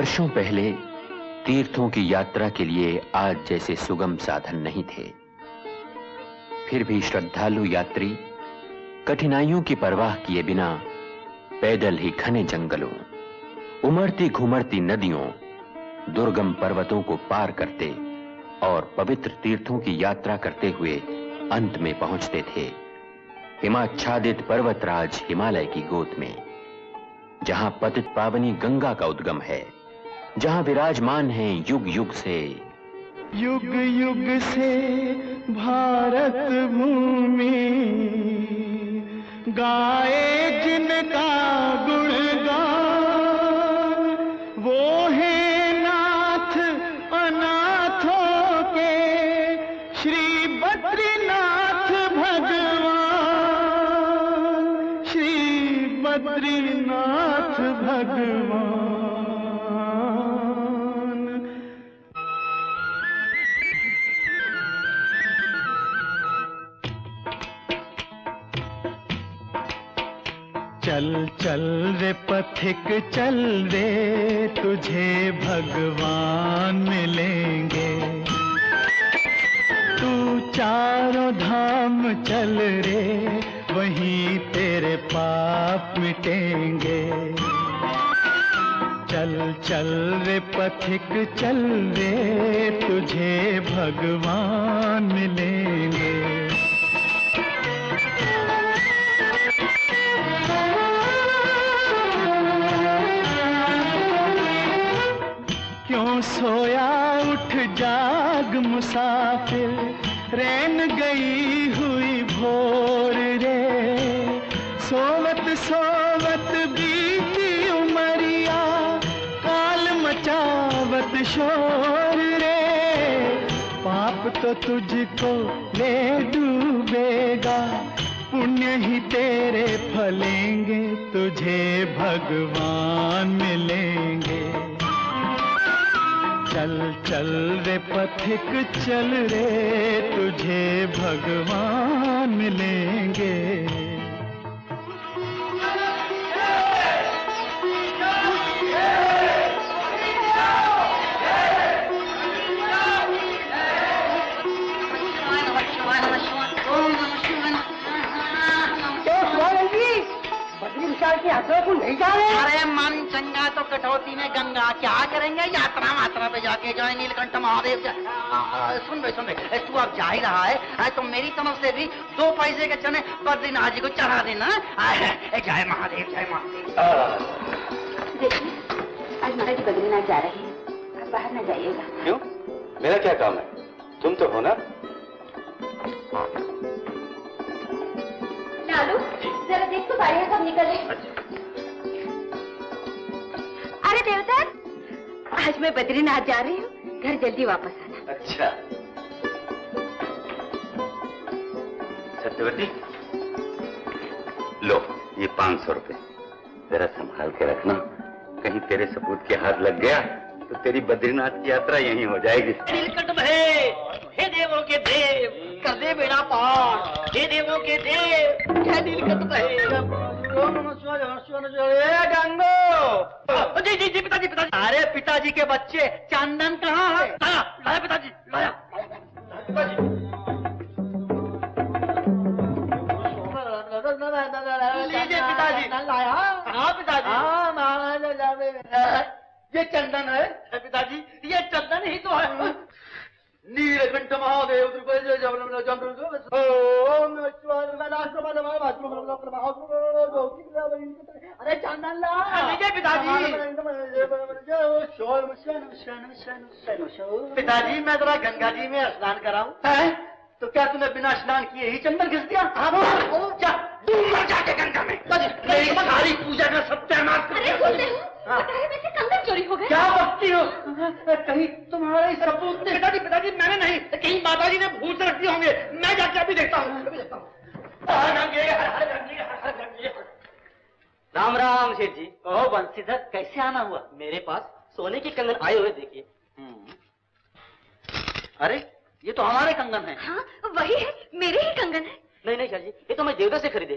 वर्षों पहले तीर्थों की यात्रा के लिए आज जैसे सुगम साधन नहीं थे। फिर भी श्रद्धालु यात्री कठिनाइयों की परवाह किए बिना पैदल ही घने जंगलों, उमड़ती घुमड़ती नदियों, दुर्गम पर्वतों को पार करते और पवित्र तीर्थों की यात्रा करते हुए अंत में पहुंचते थे हिमाच्छादित पर्वतराज हिमालय की गोद में, जहां पतित पावनी गंगा का उद्गम है, जहां विराजमान है युग युग से भारत भूमि, गाए जिनका गुणगान, वो है नाथ अनाथों के श्री बद्रीनाथ भगवान, श्री बद्रीनाथ भगवान। चल चल रे पथिक चल रे, तुझे भगवान मिलेंगे। तू चारों धाम चल रे, वहीं तेरे पाप मिटेंगे। चल चल रे पथिक चल रे, तुझे भगवान मिलेंगे। क्यों सोया उठ जाग मुसाफिर, रैन गई हुई भोर रे। सोवत सोवत बीती उमरिया, काल मचावत शोर रे। पाप तो तुझको ले डूबेगा, पुण्य ही तेरे फलेंगे, तुझे भगवान मिलेंगे। चल चल रे पथिक चल रे, तुझे भगवान मिलेंगे। को नहीं जा रहे? अरे मन चंगा तो कटौती में गंगा, क्या करेंगे यात्रा मात्रा पे जाके जो है नीलकंठ महादेव। सुन भाई तू अब जा ही रहा है तो मेरी तरफ से भी 2 पैसे के चने बद्रीनाथ जी को चढ़ा देना। जय महादेव जय महादेव। देखिए आज महाराज बद्रीनाथ जा रहे हैं, आप बाहर न जाइएगा। क्यों? मेरा क्या काम है? तुम तो हो ना। लालू जरा देख तो गाड़ियां कब निकले। अरे देवता, आज मैं बद्रीनाथ जा रही हूँ, घर जल्दी वापस आना। अच्छा सत्यवती, लो ये 500 रुपए, जरा संभाल के रखना, कहीं तेरे सपूत के हाथ लग गया तो तेरी बद्रीनाथ की यात्रा यहीं हो जाएगी। नीलकंठ हे देवों के देव, कर दे बेड़ा पार, हे देवों के देव, हे नीलकंठ गंगो। जी जी जी पिताजी पिताजी। अरे पिताजी के बच्चे चंदन कहाँ है? लाया पिताजी लाया। लीजिए पिताजी। लाया? हाँ पिताजी। ये चंदन है पिताजी, ये चंदन ही तो है। नीलकंठ महादेव अरे चंदन ला पिताजी। पिताजी मैं जरा गंगा जी में स्नान कराऊं? तो क्या तूने बिना स्नान किए ही चंदन घिस दिया? जाके गंगा में मेरी सारी पूजा का सत्यानाश कर। कंगन चोरी हो गए? क्या बकती हो? कहीं तुम्हारे सपूत ने? पिताजी पिताजी मैंने नहीं, कहीं माताजी ने भूल से रख दिए होंगे। मैं जाके अभी देखता हूँ। राम राम सेठ जी। कहो बंसीधर, कैसे आना हुआ? मेरे पास सोने की कंगन आए हुए, देखिए। अरे ये तो हमारे कंगन है। हाँ वही है, मेरे ही कंगन है। नहीं नहीं सेठ जी, ये तो मैं देवता से खरीदे।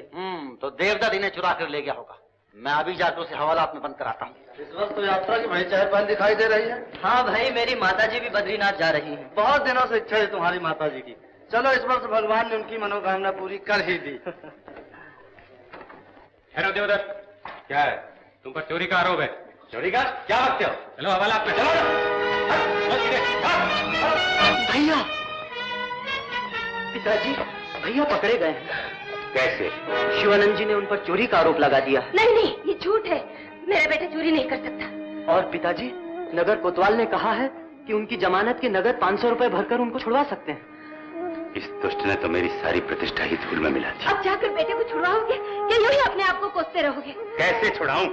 तो देवता इन्हें चुरा कर ले गया होगा। मैं अभी जाकर उसे हवालात में बंद कराता हूँ। इस वक्त तो यात्रा की बड़ी चहल पहल दिखाई दे रही है। हाँ भाई, मेरी माताजी भी बद्रीनाथ जा रही हैं। बहुत दिनों से इच्छा है तुम्हारी माता जी की। चलो, इस वर्ष भगवान ने उनकी मनोकामना पूरी कर ही दी। हेलो देवदत्त, क्या है? तुम पर चोरी का आरोप है। चोरी का? क्या बकते हो? चलो हवालात में, चलो। भैया, पिताजी, भैया पकड़े गए हैं। कैसे? शिवानंद जी ने उन पर चोरी का आरोप लगा दिया। नहीं नहीं, ये झूठ है। मेरा बेटा चोरी नहीं कर सकता। और पिताजी, नगर कोतवाल ने कहा है कि उनकी जमानत के नगद 500 रुपए भरकर उनको छुड़वा सकते हैं। इस दुष्ट ने तो मेरी सारी प्रतिष्ठा ही धूल में मिला दी। अब जाकर बेटे को छुड़वाओगे या यूं ही अपने आप को कोसते रहोगे? कैसे छुड़ाऊं?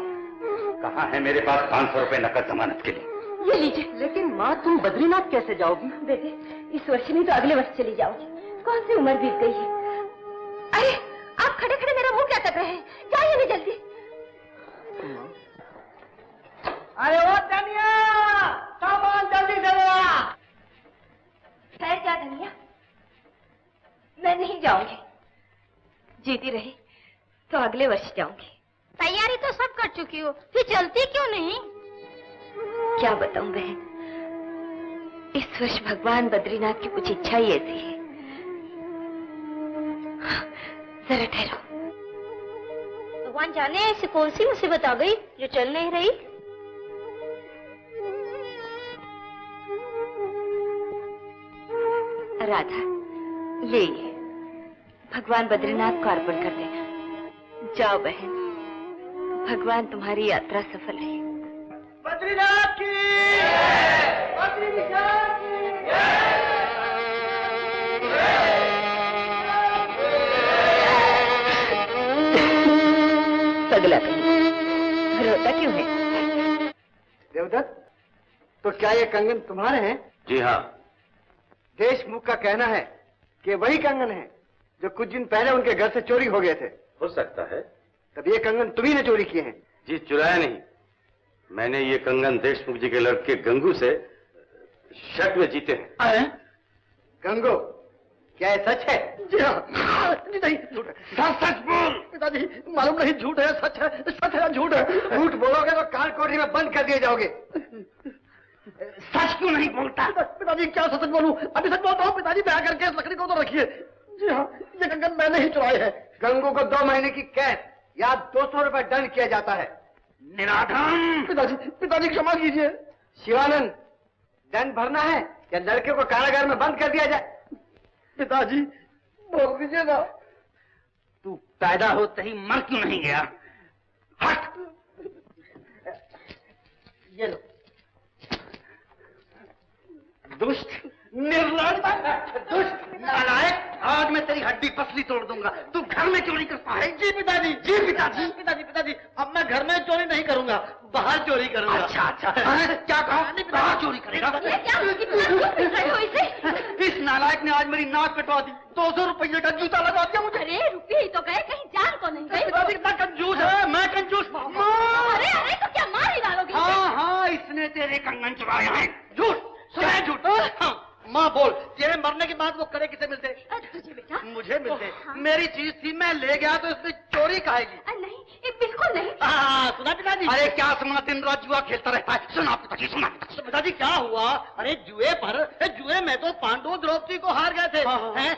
कहाँ है मेरे पास 500 रुपए नकद जमानत के लिए? ये लीजिए। लेकिन माँ, तुम बद्रीनाथ कैसे जाओगी? बेटे, इस वर्ष नहीं तो अगले वर्ष चली जाओगी। कौन सी उम्र बीत गई है? अरे, आप खड़े खड़े मेरा मुंह क्या कर रहे हैं? जाइए नहीं जल्दी। अरे वो धनिया, सामान जल्दी से ला। खैर क्या धनिया, मैं नहीं जाऊंगी। जीती रही तो अगले वर्ष जाऊंगी। तैयारी तो सब कर चुकी हो, फिर चलती क्यों नहीं? क्या बताऊं बहन, इस वर्ष भगवान बद्रीनाथ की कुछ इच्छा ही ऐसी है। जरा ठहरो। भगवान जाने ऐसी कौन सी मुसीबत आ गई जो चल नहीं रही? राधा, ले ये भगवान बद्रीनाथ को अर्पण कर देना। जाओ बहन, भगवान तुम्हारी यात्रा सफल है। बद्रीनाथ की बद्रीनाथ की पगला कहीं रोता क्यों है? देवदत्त, तो क्या ये कंगन तुम्हारे हैं? जी हाँ। देशमुख का कहना है कि वही कंगन है जो कुछ दिन पहले उनके घर से चोरी हो गए थे। हो सकता है। तब ये कंगन तुम्ही ने चोरी किए हैं? जी, चुराया नहीं। मैंने ये कंगन देशमुख जी के लड़के गंगू से शक में जीते हैं। गंगो, क्या ये सच है? जी हाँ। नहीं, झूठ है। सच बोल। पिताजी, मालूम नहीं झूठ है सच है, सच है झूठ है। झूठ बोलोगे तो काल कोठरी में बंद कर दिए जाओगे। सच क्यों नहीं बोलता? पिताजी, क्या सच बोलूं? अभी सच बोलता हूँ। पिताजी, दया करके इस लकड़ी को तो रखिए। जी हाँ, ये कंगन मैंने ही चुराए है। गंगू को 2 महीने की कैद या 200 रुपए दंड किया जाता है। निराधम। पिताजी क्षमा कीजिए। शिवानंद, दंड भरना है या लड़के को कारागार में बंद कर दिया जाए? पिताजी, बोल दीजिए ना। तू पैदा होते ही मर क्यों नहीं गया? हट। ये लो। दुष्ट, निर्लज, दुष्ट, नालायक, आज मैं तेरी हड्डी पसली तोड़ दूंगा। तू घर में चोरी करता है? जी पिताजी, जी पिताजी। पिताजी, अब मैं घर में चोरी नहीं करूंगा, बाहर चोरी करूंगा। अच्छा। क्या कहा? बाहर चोरी करेगा? इस नालायक ने आज मेरी नाक कटवा दी। 200 रुपये का जूता लगा दिया मुझे। अरे रुपये ही तो गए, कहीं जान को नहीं गई? पिताजी कितना कंजूस है। मैं कंजूस? अरे तो क्या मार ही डालोगे? हाँ, इसने तेरे कंगन चुराया है। झूठ, सुना झूठ। हाँ, माँ बोल, तेरे मरने के बाद वो करे किसे मिलते? तुझे बेटा? मुझे मिलते। हाँ। मेरी चीज थी, मैं ले गया तो इसमें चोरी कहेगी? नहीं, बिल्कुल नहीं। हाँ, सुना पिताजी? अरे क्या सुना, दिन रात जुआ खेलता रहता है। सुना पिताजी, सुना। तो पिताजी क्या हुआ? अरे जुए में तो पांडु द्रौपदी को हार गए थे।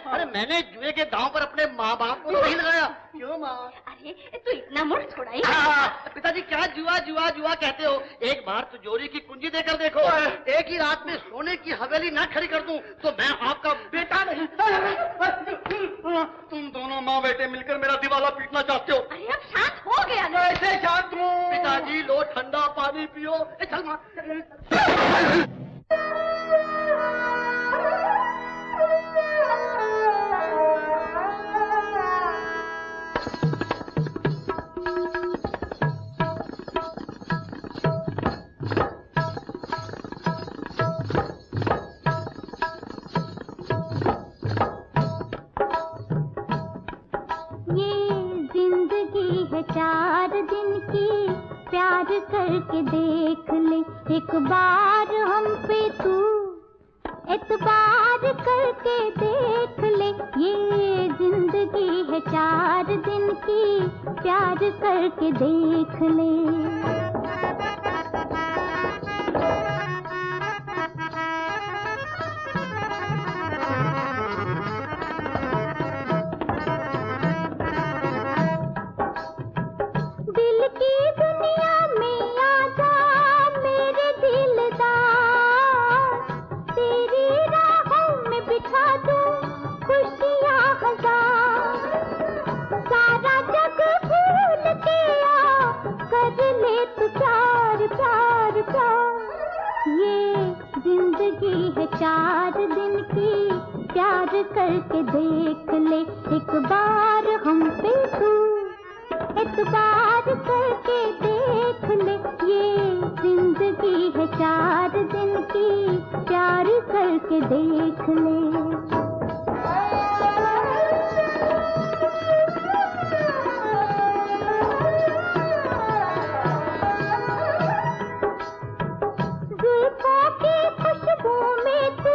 अरे मैंने जुए के दांव पर अपने माँ बाप को नहीं लगाया। क्यों माँ? अरे तू इतना मूर्ख थोड़ा ही। पिताजी, क्या जुआ कहते हो? एक बार तिजोरी की कुंजी देकर देखो। एक ही रात में सोने की हवेली ना खड़ी कर दूं तो मैं आपका बेटा नहीं। तुम दोनों माँ बेटे मिलकर मेरा दिवाला पीटना चाहते हो। अरे अब शांत हो गया ना? कैसे शांत हूँ? पिताजी, लो ठंडा पानी पियो। चल माँ। करके देख ले एक बार हम पे तू, एतबार करके देख ले। ये जिंदगी है 4 दिन की प्यार करके देख ले। दिल की दुनिया में आजा मेरे दिलदार, तेरी राहों में बिठा दूं खुशियाँ हजार। सारा जग भूल के आ कर ले तू प्यार प्यार प्यार। ये जिंदगी है 4 दिन की, प्यार करके देख ले एक बार हम पे तू, एतबार करके देख ले। ये जिंदगी है 4 दिन की, प्यार करके देख ले। जुल्फों की खुशबू में तू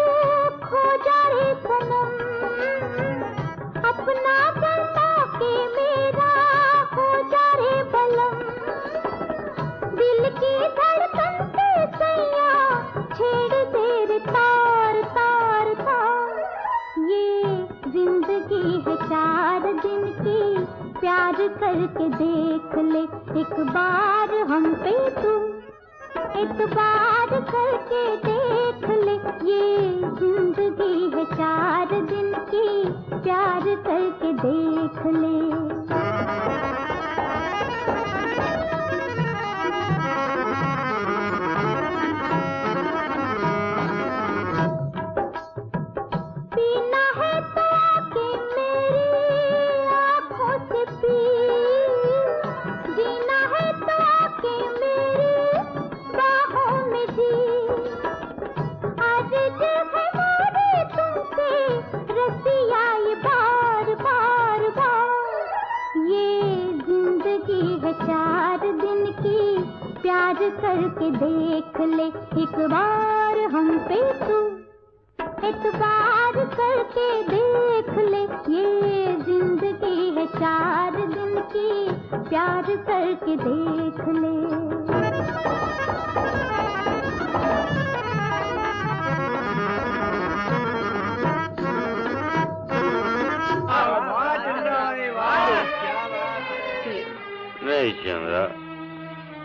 खो जा रे सनम, अपना बना के मेरा हो जा रे बलम। दिल की धड़कन पे सैया छेड़ दे रे तार तार तार। ये जिंदगी है 4 दिन की, प्यार करके देख ले एक बार हम पे तू, एतबार करके देख ले। ये जिंदगी है 4 दिन की, प्यार करके देख ले। पीना है तो आके मेरी आँखों से पी, जीना है तो आके मेरी बाहों में जी। आज जो है मोरे तुमसे रसिया ये बार बार बार। ये जिंदगी है 4 दिन की, प्यार करके देख ले एक बार हम पे तू, एतबार करके देख ले। ये जिंदगी है 4 दिन की, प्यार करके देख ले। नहीं चंद्रा,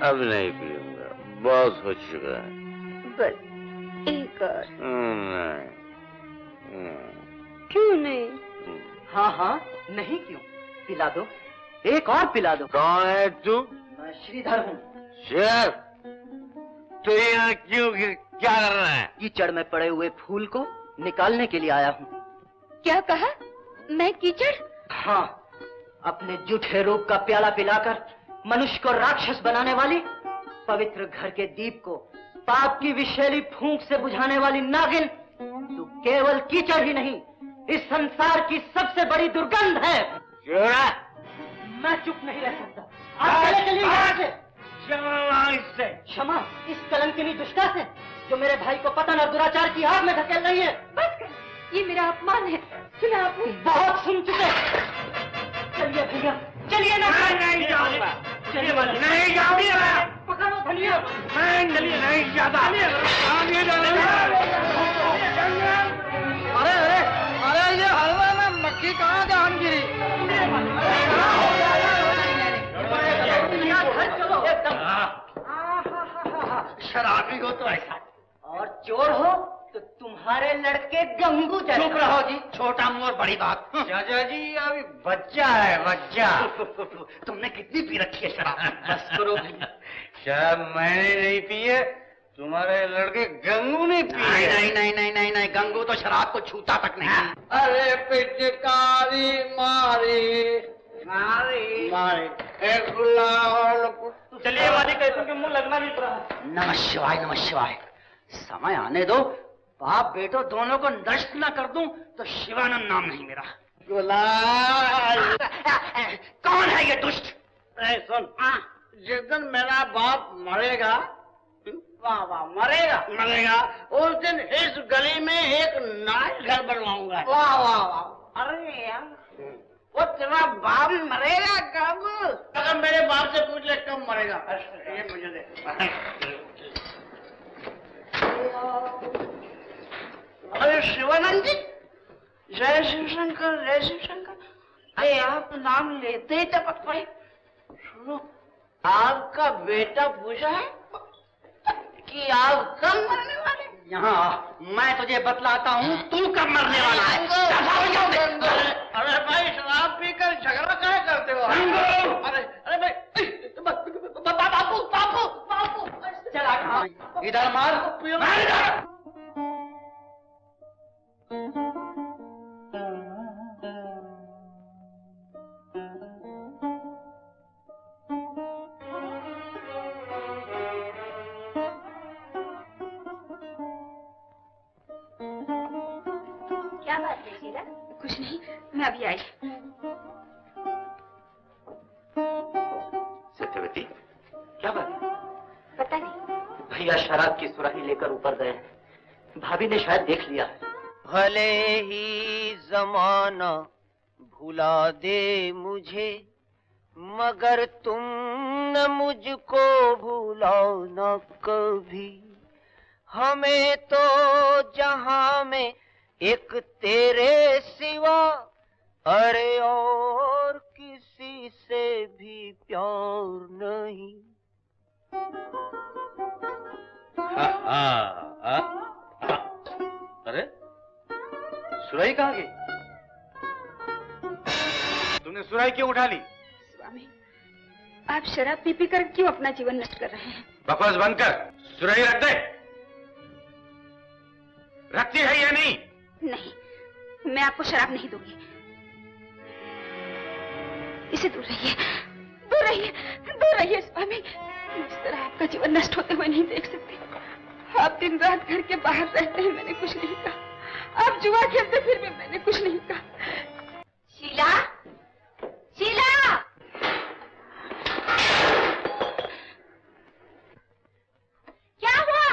अब नहीं पीऊंगा, बहुत हो चुका है। बस एक और। नहीं। क्यों नहीं? हाँ हाँ, नहीं क्यों, पिला दो, एक और पिला दो। कौन है तू? मैं श्रीधर हूँ। शेर, तो यहाँ क्यों, क्या कर रहा है? कीचड़ में पड़े हुए फूल को निकालने के लिए आया हूँ। क्या कहा? मैं कीचड़? हाँ, अपने जूठे रूप का प्याला पिलाकर मनुष्य को राक्षस बनाने वाली, पवित्र घर के दीप को पाप की विषैली फूंक से बुझाने वाली नागिन, तू केवल कीचड़ ही नहीं, इस संसार की सबसे बड़ी दुर्गंध है। मैं चुप नहीं रह सकता, आप चले चलिए यहाँ से। क्षमा इस कलंकिनी दुष्टा से, जो मेरे भाई को पतन और दुराचार की आग में धकेल रही है। बस कर, ये मेरा अपमान है। सुना आपने? बहुत सुन चुके। चलिए भैया, चलिए ना। नहीं जाऊंगा, चलिए नहीं जाऊंगा। पकड़ो धनिया। चलिए, नहीं जाता। अरे अरे अरे, ये हलवा में मक्खी कहाँ से हम गिरी? चलो एकदम। शराबी हो तो ऐसा, और चोर हो तो तुम्हारे लड़के गंगू जैसा। चुप रहो जी, छोटा मुंह और बड़ी बात। चाचा जी, अभी बच्चा है, बच्चा। तुमने कितनी पी रखी है शराब? बस करो। शराब मैंने नहीं पी है, तुम्हारे लड़के गंगू ने पी है। नहीं नहीं नहीं नहीं नहीं, गंगू तो शराब को छूता तक नहीं। अरे पिचकारी मारी मारी मारी, एक गुलाल। चलिए वाली कैसे के मुंह लगना भी पड़ा। नमः शिवाय नमः शिवाय। समय आने दो, बाप बेटो दोनों को नष्ट न कर दूं तो शिवानंद नाम नहीं मेरा। गुलाल। कौन है ये दुष्ट? सुन, जिस दिन मेरा बाप मरेगा, वाह वाह, मरेगा, उस दिन इस गली में एक नया घर बनवाऊंगा। वाह वाह वाह। अरे यार, वो तेरा बाप मरेगा कब? अगर मेरे बाप से पूछ ले कब मरेगा। ये मुझे दे। अरे शिवानंद जी, जय शिव शंकर, जय शिव शंकर। अरे आप नाम लेते ही टपक पड़े। सुनो, आपका बेटा पूछा है कि आप कब मरने वाले? यहाँ मैं तुझे बतलाता हूँ तू कब मरने वाला है। अरे भाई शराब पीकर झगड़ा काहे करते हो? अरे भाई बापू बापू बापू चला कहाँ? इधर मार। कुछ नहीं, मैं अभी आई। सत्यवती, क्या बात? पता नहीं। भैया शराब की सुराही लेकर ऊपर गए हैं। भाभी ने शायद देख लिया है। भले ही जमाना भुला दे मुझे, मगर तुम न मुझको भुलाओ न कभी। हमें तो जहां में एक तेरे सिवा अरे और किसी से भी प्यार नहीं। अरे सुराही कहाँ गई? तूने सुराही क्यों उठा ली? स्वामी, आप शराब पी कर क्यों अपना जीवन नष्ट कर रहे हैं? बकवास बंद कर, सुराही रख दे। रखती है या नहीं? नहीं, मैं आपको शराब नहीं दूंगी। इसे दूर रहिए, दूर रहिए, दूर रहिए स्वामी। इस तरह आपका जीवन नष्ट होते हुए नहीं देख सकती। आप दिन रात घर के बाहर रहते हैं, मैंने कुछ नहीं कहा। आप जुआ खेलते फिर भी मैंने कुछ नहीं कहा। शीला, शीला, क्या हुआ?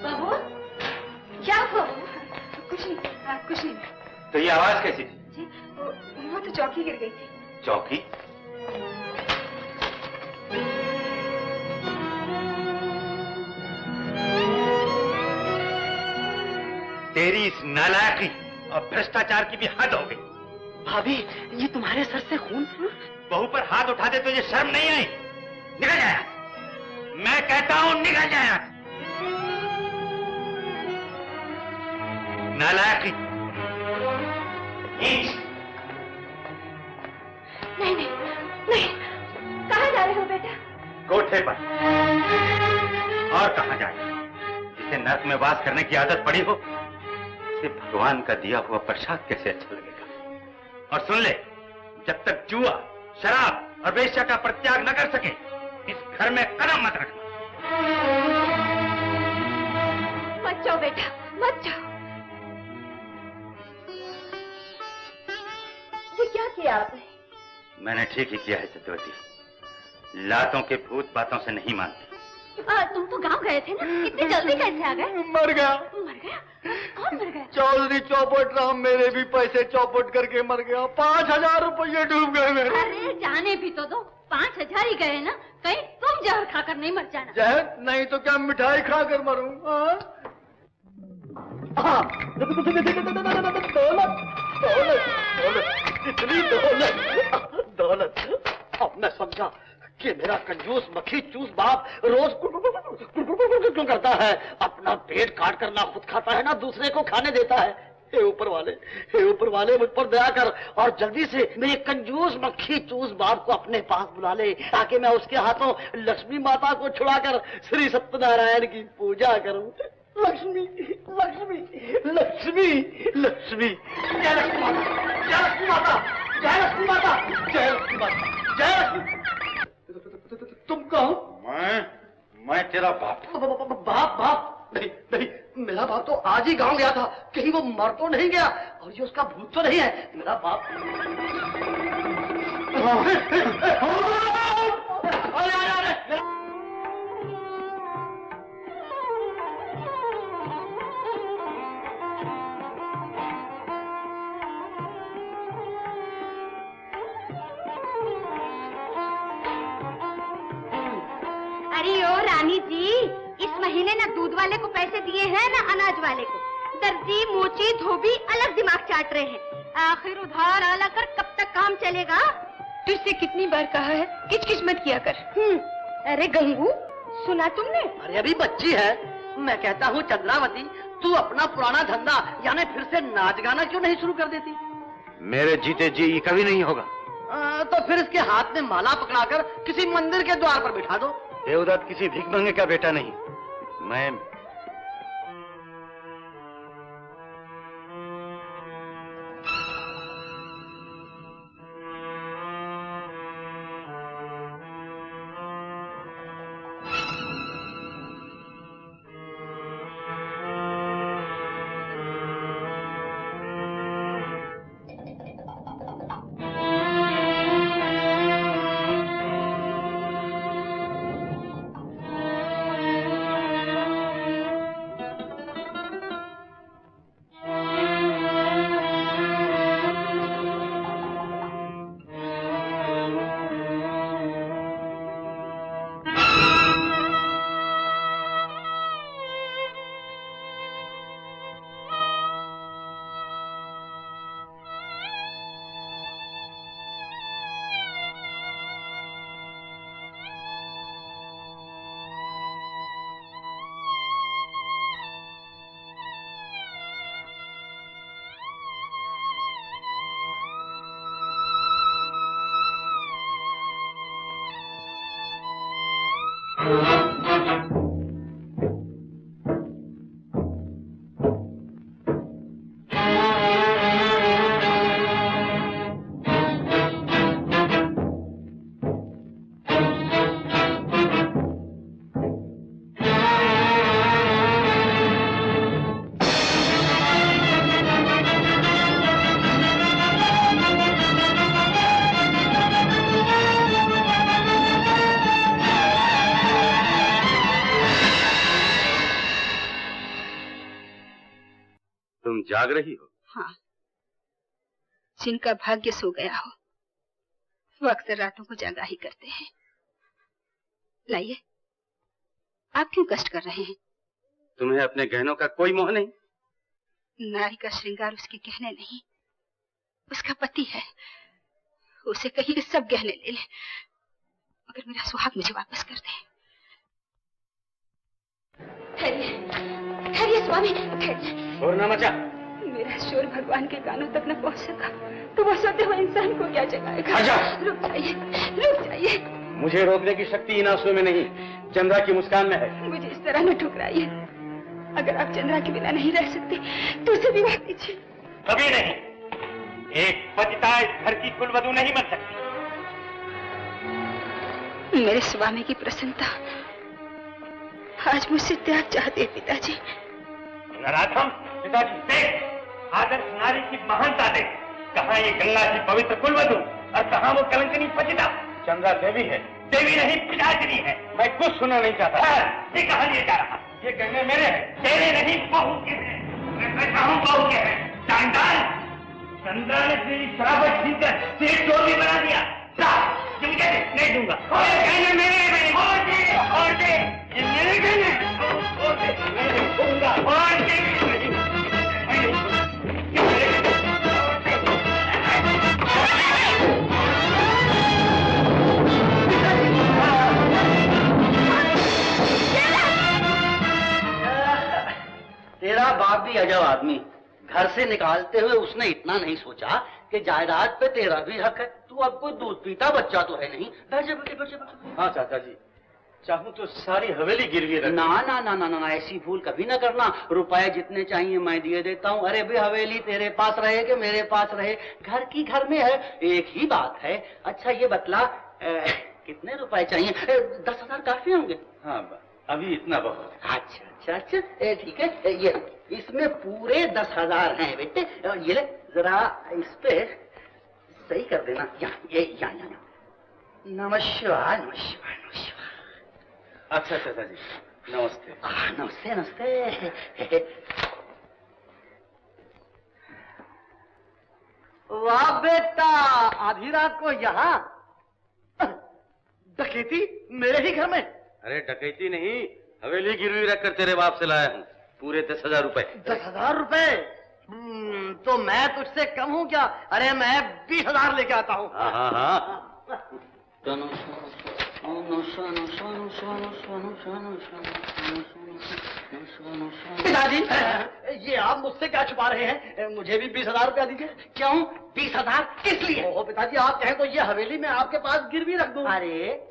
बाबू, क्या हुआ? कुछ नहीं, कुछ नहीं। तो ये आवाज कैसी थी? जी, वो तो चौकी गिर गई थी। चौकी? तेरी इस नालायकी और भ्रष्टाचार की भी हद हो गई। भाभी, ये तुम्हारे सर से खून? बहू पर हाथ उठा दे तुझे शर्म नहीं आई? निकल जाए, मैं कहता हूं निकल जाए। नालायकी। नहीं नहीं नहीं, कहाँ जा रहे हो बेटा? कोठे पर। और कहाँ जाए? जिसे नर्क में वास करने की आदत पड़ी हो, उसे भगवान का दिया हुआ प्रसाद कैसे अच्छा लगेगा? और सुन ले, जब तक जुआ, शराब और वेश्या का परित्याग न कर सके, इस घर में कदम मत रखना। मत जाओ बेटा, मत जाओ। ये क्या किया आपने? मैंने ठीक ही किया है सत्यवती। लातों के भूत बातों से नहीं मानते। तुम तो गांव गए थे ना, इतनी जल्दी कैसे आ गए? मर गया। मर गया? कौन मर गया? चौधरी चौपट राम मेरे भी पैसे चौपट करके मर गया। 5000 रुपये डूब गए मेरे। अरे जाने भी तो दो, 5000 ही गए ना, कहीं तुम जहर खाकर नहीं मर जाना। जहर नहीं तो क्या मिठाई खाकर मरूं? इतनी दौलत। अब मैं समझा कि मेरा कंजूस मक्खी चूस बाप रोज क्यों करता है। अपना पेट काट कर ना खुद खाता है ना दूसरे को खाने देता है। हे ऊपर वाले मुझ पर दया कर और जल्दी से मेरे कंजूस मक्खी चूस बाप को अपने पास बुला ले, ताकि मैं उसके हाथों लक्ष्मी माता को छुड़ाकर श्री सत्यनारायण की पूजा करूं। लक्ष्मी लक्ष्मी लक्ष्मी लक्ष्मी, जय लक्ष्मी माता, जय लक्ष्मी माता, जय लक्ष्मी माता, जय लक्ष्मी माता, जय लक्ष्मी। तुम कौन? मैं तेरा बाप। बाप? नहीं, मेरा बाप तो आज ही गांव गया था। कहीं वो मर तो नहीं गया और ये उसका भूत तो नहीं है? मेरा बाप। मैंने ना दूध वाले को पैसे दिए हैं ना अनाज वाले को। दर्जी, मोची, धोबी अलग दिमाग चाट रहे हैं। आखिर उधार आला कर कब तक काम चलेगा? तुझसे कितनी बार कहा है किच किच मत किया कर। अरे गंगू, सुना तुमने? अरे अभी बच्ची है। मैं कहता हूँ चंद्रावती, तू अपना पुराना धंधा यानी फिर से नाच गाना क्यों नहीं शुरू कर देती? मेरे जीते जी ये कभी नहीं होगा। तो फिर इसके हाथ में माला पकड़ाकर किसी मंदिर के द्वार पर बिठा दो। देवदत्त किसी भीख मंगे का बेटा नहीं। मैं जाग रही हो? हाँ, जिनका भाग्य सो गया हो वो अक्सर रातों को जागा ही करते हैं। लाइए, आप क्यों कष्ट कर रहे हैं? तुम्हें अपने गहनों का कोई मोह नहीं? नारी का श्रृंगार उसके गहने नहीं, उसका पति है। उसे कहीं के सब गहने ले ले, मगर मेरा सुहाग मुझे वापस कर दे। ठहरिए, ठहरिए स्वामी, ठहरिए। शोर न मचा। मेरा शोर भगवान के कानों तक न पहुंच सका तो वो सोते हुए इंसान को क्या जगाएगा? रुक जाइए, रुक जाइए। मुझे रोकने की शक्ति इन आंसुओं में नहीं, चंद्रा की मुस्कान में है। मुझे इस तरह न ठुकराइए। अगर आप चंद्रा के बिना नहीं रह सकते तो उसे विवाह कीजिए। कभी नहीं। एक पतिता इस घर की कुलवधू नहीं बन सकती। मेरे स्वामी की प्रसन्नता आज मुझसे त्याग चाहते हैं पिताजी। नराधम, पिताजी देख, आदर्श नारी की महानता देख। कहाँ ये गंगा की पवित्र कुलवधू और कहाँ वो कलंकनी पतिता। चंद्रा देवी है, देवी नहीं पिताजी है। मैं कुछ सुनना नहीं चाहता। ये कहाँ लिए जा रहा? ये गहने मेरे हैं, तेरे नहीं, बहू के हैं। मैं कहूँ बहू के हैं। जानदार, चंद्रा ने तेरी शराबत छीनकर तेरे चोर भी बना दिया। नहीं दूंगा। गहने मेरे हैं। और दे, ये मेरे गहने। और दे, मैं नहीं दूंगा। और दे, तेरा बाप भी अजब आदमी। घर से निकालते हुए उसने इतना नहीं सोचा कि जायदाद पे तेरा भी हक है। तू अब कोई दूध पीता बच्चा तो है नहीं। बैठ जा, बैठ जा। हाँ चाचा जी, चाहूँ तो सारी हवेली गिरवी रख। ना ना ना ना ना, ऐसी भूल कभी ना करना। रुपए जितने चाहिए मैं दिए देता हूँ। अरे भी हवेली तेरे पास रहे कि मेरे पास रहे, घर की घर में है, एक ही बात है। अच्छा ये बतला, कितने रुपए चाहिए? 10,000 काफी होंगे? हाँ, अभी इतना बहुत। अच्छा अच्छा अच्छा, ठीक है। ये इसमें पूरे 10,000 हैं बेटे। ये ले जरा इस पे सही कर देना। यहाँ नमस्कार, नमस्कार, नमस्कार। अच्छा चाचा जी, नमस्ते। नमस्ते नमस्ते। वाह बेटा, आधी रात को यहाँ डकैती मेरे ही घर में? अरे डकैती नहीं, हवेली गिरवी रखकर तेरे बाप से लाया हूँ, पूरे 10,000 रुपए। 10,000 रुपए? तो मैं तुझसे कम हूँ क्या? अरे मैं 20,000 लेके आता हूँ। हाँ हाँ हाँ। पिताजी, ये आप मुझसे क्या छुपा रहे हैं? मुझे भी 20,000 रुपया दीजिए। क्यों 20,000? किस लिए? ओहो पिताजी, आप कहें तो ये हवेली में आपके पास गिरवी रख दूं। अरे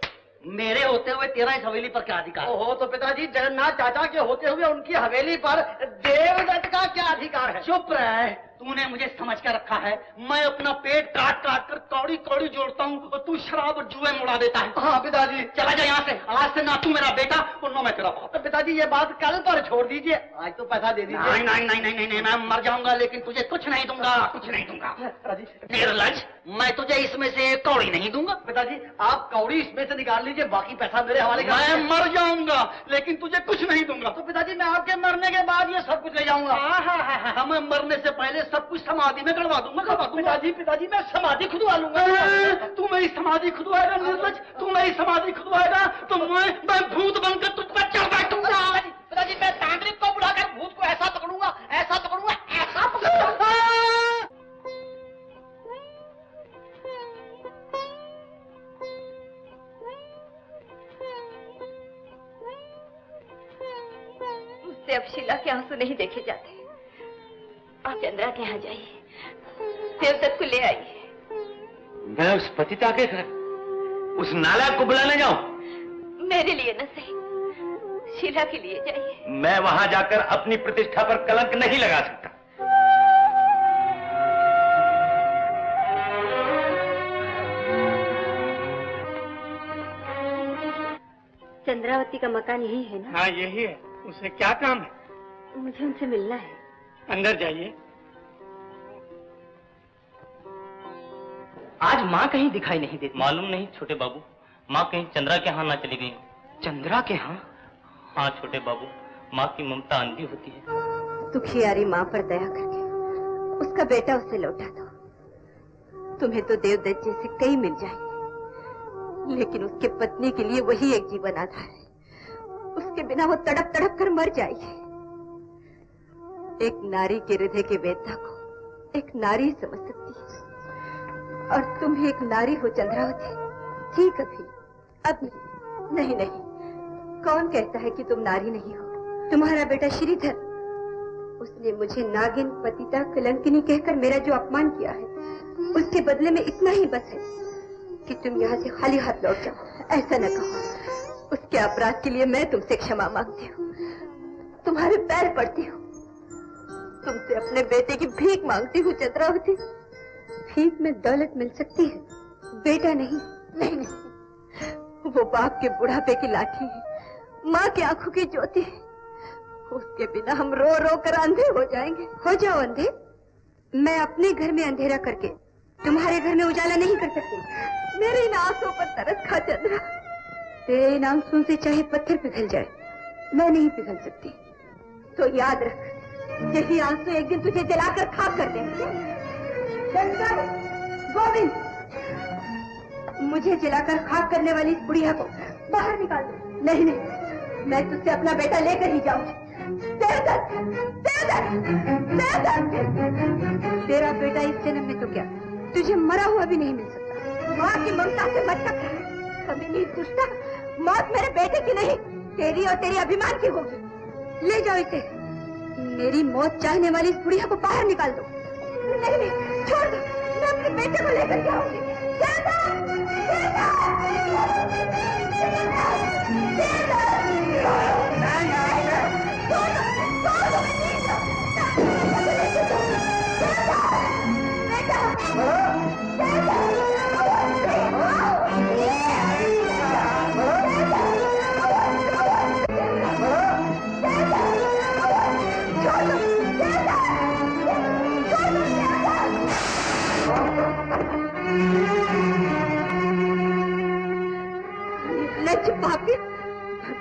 मेरे होते हुए तेरा इस हवेली पर क्या अधिकार? ओहो, तो पिताजी जगन्नाथ चाचा के होते हुए उनकी हवेली पर देवदत्त का क्या अधिकार है? चुप रहे, तूने मुझे समझ कर रखा है। मैं अपना पेट काट काट कर कौड़ी कौड़ी जोड़ता हूँ और तू शराब और जुए में उड़ा देता है। हाँ पिताजी। चला जा यहाँ से, आज से ना तू मेरा बेटा और ना मैं तेरा बाप। तो पिताजी ये बात कल पर छोड़ दीजिए, आज तो पैसा दे दीजिए। नहीं नहीं नहीं नहीं नहीं, मैं मर जाऊंगा लेकिन तुझे कुछ नहीं दूंगा, कुछ नहीं दूंगा। निर्लज, मैं तुझे इसमें से कौड़ी नहीं दूंगा। पिताजी आप कौड़ी इसमें से निकाल लीजिए, बाकी पैसा मेरे हवाले कर। मैं मर जाऊंगा लेकिन तुझे कुछ नहीं दूंगा। तो पिताजी मैं आपके मरने के बाद ये सब कुछ ले जाऊंगा। हाँ, मैं मरने से पहले सब कुछ समाधि में गड़वा दूंगा। पिताजी मैं समाधि खुदवा लूंगा। तू मेरी समाधि खुदवाएगा निर्लज, तू मेरी समाधि खुदवाएगा तो मैं भूत बनकर तुझ पर चढ़ बैठूंगा। पिताजी मैं तांत्रिक को बुलाकर भूत को ऐसा पकड़ूंगा, ऐसा पकड़ूंगा, ऐसा पकड़ूंगा। मुझसे अब शीला के आंसू नहीं देखे जाते। आप चंद्रा के यहाँ जाइए, देवदत्त को ले आइए। मैं उस पतिता के घर उस नालायक को बुलाने जाऊं? मेरे लिए न सही, शीला के लिए जाइए। मैं वहां जाकर अपनी प्रतिष्ठा पर कलंक नहीं लगा सकता। चंद्रावती का मकान यही है ना? हाँ यही है। उसे क्या काम है? मुझे उनसे मिलना है। अंदर जाइए। आज माँ कहीं दिखाई नहीं देती। मालूम नहीं छोटे बाबू, माँ कहीं चंद्रा के यहाँ ना चली गई। चंद्रा के यहाँ? हाँ छोटे बाबू, माँ की ममता अंधी होती है। दुखियारी माँ पर दया करके उसका बेटा उसे लौटा दो। तुम्हें तो देवदत्त जैसे कई मिल जाएंगे, लेकिन उसके पत्नी के लिए वही एक जीवन आधार है। उसके बिना वो तड़प तड़प कर मर जाएगी। एक नारी के हृदय के वेदना को एक नारी समझ सकती है, और तुम भी एक नारी हो चंद्रावती। ठीक अभी अब नहीं नहीं, कौन कहता है कि तुम नारी नहीं हो? तुम्हारा बेटा श्रीधर, उसने मुझे नागिन, पतिता, कलंकिनी कहकर मेरा जो अपमान किया है, उसके बदले में इतना ही बस है कि तुम यहाँ से खाली हाथ लौट जाओ। ऐसा न कहो। उसके अपराध के लिए मैं तुमसे क्षमा मांगती हूँ, तुम्हारे पैर पड़ती हूँ, तुमसे अपने बेटे की भीख मांगती हूँ चंद्रावती। भीख में दौलत मिल सकती है, बेटा नहीं। नहीं नहीं, वो बाप के बुढ़ापे की लाठी है, माँ की आंखों की ज्योति है। उसके बिना हम रो रो कर अंधे हो जाएंगे। हो जाओ अंधे। मैं अपने घर में अंधेरा करके तुम्हारे घर में उजाला नहीं कर सकती। मेरे इन आंसुओं पर तरस खा चंद्रा। तेरे इन आंसुओं से चाहे पत्थर पिघल जाए, मैं नहीं पिघल सकती। तो याद रख, यही आंसू एक दिन तुझे जलाकर खाक कर देंगे। शंकर, गोविंद, मुझे जलाकर खाक करने वाली इस बुढ़िया को बाहर निकाल दो। नहीं नहीं, मैं तुझसे अपना बेटा लेकर ही जाऊंगी। देवदत्त, देवदत्त, देवदत्त, तेरा बेटा इस जन्म में तो क्या, तुझे मरा हुआ भी नहीं मिल सकता। माँ की ममता से मत टकरा। कभी नहीं सोचता, मौत मेरे बेटे की नहीं, तेरी और तेरे अभिमान की होगी। ले जाओ इसे। मेरी मौत चाहने वाली इस बुढ़िया को बाहर निकाल दो। नहीं नहीं, छोड़ दो, मैं अपने बेटे को लेकर जाऊंगी।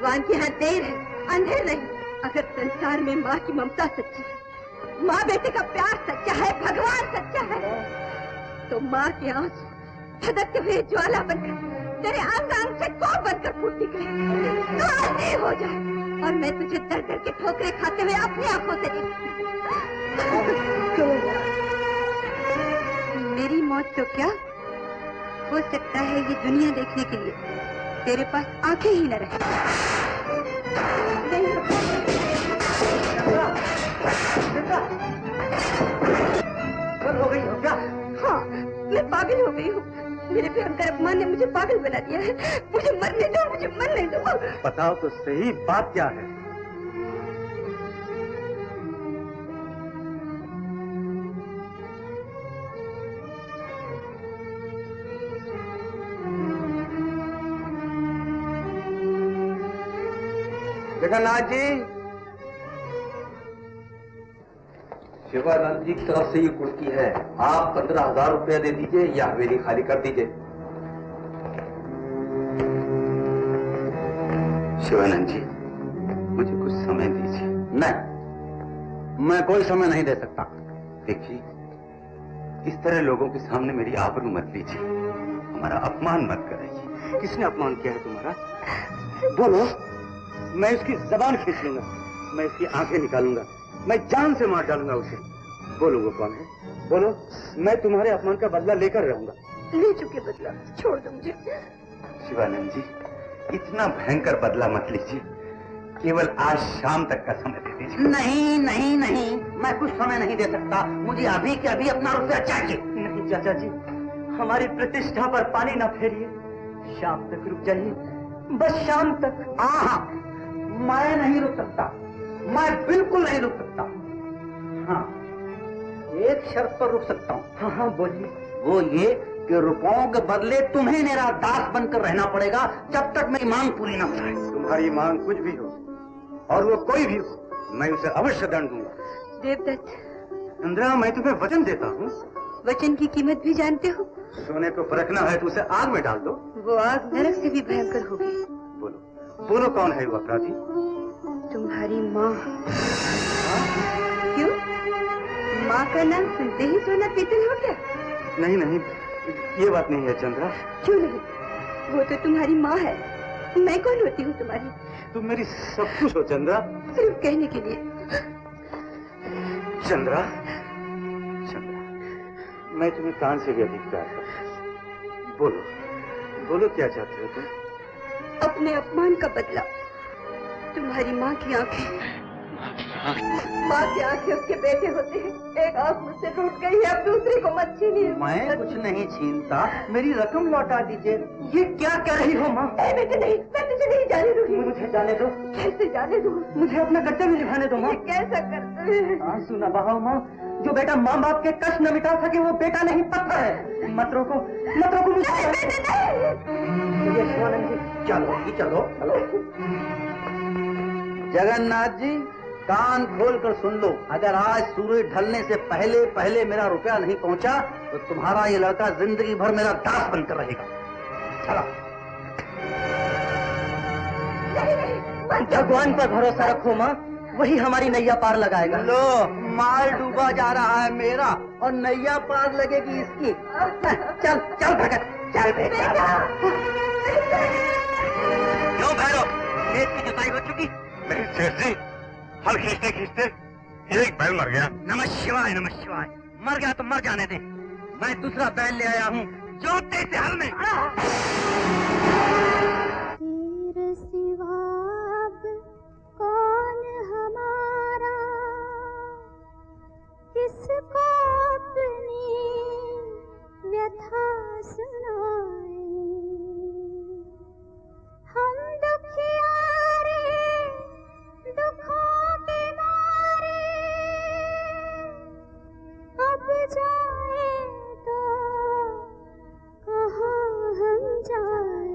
भगवान के यहाँ देर है, अंधेर नहीं। अगर संसार में माँ की ममता सच्ची है, माँ बेटे का प्यार सच्चा है, भगवान सच्चा है, तो माँ के आंसू धधकते हुए ज्वाला बनकर तेरे अंग अंग से कोप बनकर फूट निकले। तो आरती हो जाए, और मैं तुझे दर दर के ठोकरे खाते हुए अपनी आंखों से मेरी मौत तो क्या हो सकता है ये दुनिया देखने के लिए तेरे पास आंखें ही न रहे। हो गई हो क्या? हाँ, मैं पागल हो गई हूँ। मेरे भयंकर अपमान ने मुझे पागल बना दिया है। मुझे मरने दो, मुझे मरने दो। बताओ तो सही, बात क्या है? जगन्नाथ जी, शिवानंद जी की तरफ से ये कुर्सी है। आप 15,000 रुपया दे दीजिए या हवेली खाली कर दीजिए। शिवानंद जी, मुझे कुछ समय दीजिए। नहीं, मैं कोई समय नहीं दे सकता। देखिए, इस तरह लोगों के सामने मेरी आबरू मत लीजिए, हमारा अपमान मत कराइए। किसने अपमान किया है तुम्हारा? बोलो, मैं इसकी जबान खींच लूंगा, मैं इसकी आंखें निकालूंगा, मैं जान से मार डालूंगा उसे। बोलो वो कौन है? बोलो, मैं तुम्हारे अपमान का बदला लेकर रहूंगा। ले चुके बदला, छोड़ दो मुझे। शिवानंद जी, इतना भयंकर बदला मत लीजिए, केवल आज शाम तक का समय दे दीजिए। नहीं नहीं नहीं, मैं कुछ समय नहीं दे सकता। मुझे अभी के अभी अपना रुपया चाहिए। नहीं चाचा जी, हमारी प्रतिष्ठा पर पानी न फेरिए। शाम तक रुक जाइए, बस शाम तक। हाँ, मैं नहीं रुक सकता, मैं बिल्कुल नहीं रुक सकता। हाँ, एक शर्त पर रुक सकता हूँ। हाँ हाँ बोलिए। वो ये कि रुपयों के बदले तुम्हें मेरा दास बनकर रहना पड़ेगा जब तक मेरी मांग पूरी न हो जाए। तुम्हारी मांग कुछ भी हो और वो कोई भी हो, मैं उसे अवश्य दंड दूंगा। देवदत्त, इंदिरा, मैं तुम्हें वचन देता हूँ। वचन की कीमत भी जानते हो? सोने को परखना है तो उसे आग में डाल दो। वो आग नरक से भी भयंकर होगी। बोलो, बोलो कौन है वो अपराधी? तुम्हारी माँ। क्यों? माँ का नाम सुनते ही सोना पीतल हो गया? नहीं नहीं, ये बात नहीं है चंद्रा। क्यों नहीं? वो तो तुम्हारी माँ है। मैं कौन होती हूँ तुम्हारी? तुम मेरी सब कुछ हो चंद्रा। सिर्फ कहने के लिए। चंद्रा, चंद्रा, मैं तुम्हें प्राण से भी अधिक प्यार करता हूँ। बोलो, बोलो क्या चाहते हो तुम? अपने अपमान का बदला। तुम्हारी माँ की आंखें, माँ की आंखें उसके बेटे होते हैं। एक आंख मुझसे टूट गई है, अब दूसरी को मत छीनिए। मैं कुछ नहीं छीनता, मेरी रकम लौटा दीजिए। ये क्या कह रही हो माँ? बेटे नहीं, मैं तुझे नहीं जाने दूंगी। मुझे जाने दो। कैसे जाने दूँ? मुझे अपना कर्तव्य निभाने दो माँ। कैसा करते हैं? आंसू न बहाओ माँ। जो बेटा माँ बाप के कष्ट न मिटा सके वो बेटा नहीं, पत्थर है। मत रोको, मत रोको मुझे। शिवानंद जी, चलो चलो चलो। जगन्नाथ जी, कान खोलकर सुन लो। अगर आज सूरज ढलने से पहले पहले मेरा रुपया नहीं पहुंचा तो तुम्हारा ये लड़का जिंदगी भर मेरा दास बनकर रहेगा। चलो। भगवान पर भरोसा रखो माँ, वही हमारी नैया पार लगाएगा। लो, माल डूबा जा रहा है मेरा और नैया पार लगेगी इसकी। चल चल भगत, चल बेटा। क्यों भैरव, खेत की जुताई हो चुकी? नहीं सेठ जी, हल खींचते खींचते एक बैल मर गया। नमः शिवाय, नमः शिवाय। मर गया तो मर जाने दे, मैं दूसरा बैल ले आया हूँ। जोते से हल में। तेरे सिवा अब कौन हमारा, किसको अपनी व्यथा सुनाए। हम दुखियारे दुखों के मारे, अब जाए तो कहाँ हम जाए।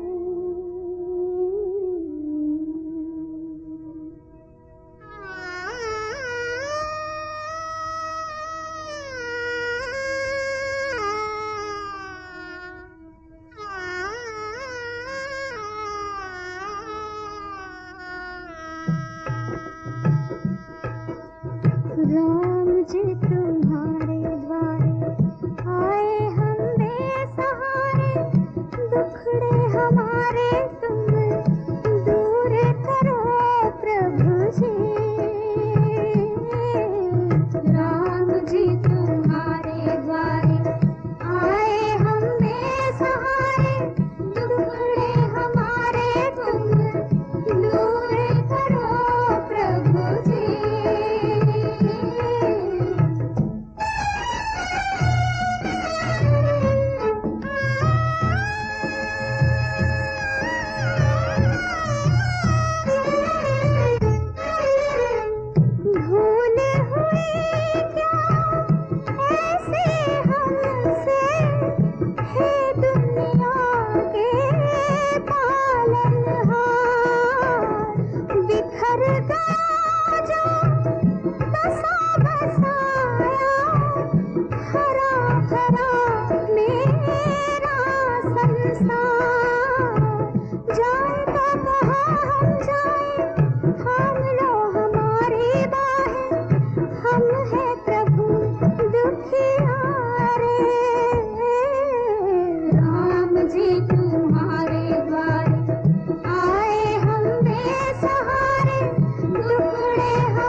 राम जी तुम्हारे द्वारे आए हम बेसहारे, दुखड़े हमारे तुम दूर करो प्रभु।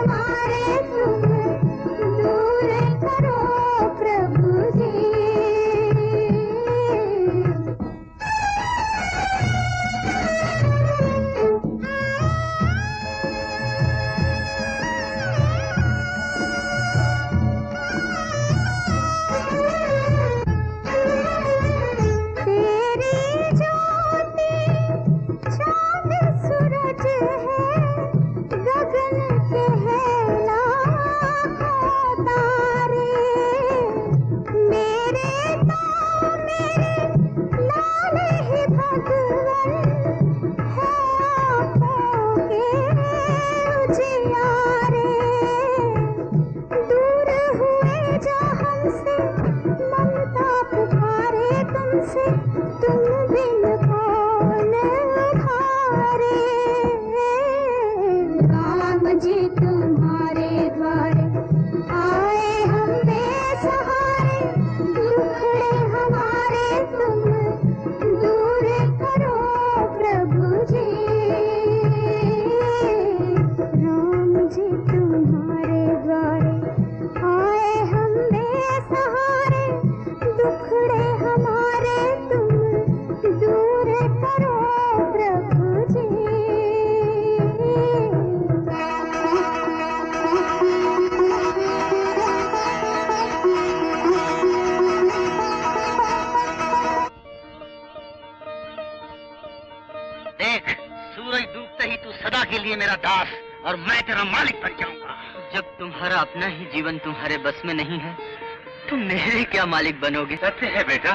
हमारे तुम दूर करो प्रभु जी। अपना ही जीवन तुम्हारे बस में नहीं है, तुम मेरे क्या मालिक बनोगे? सत्य है बेटा,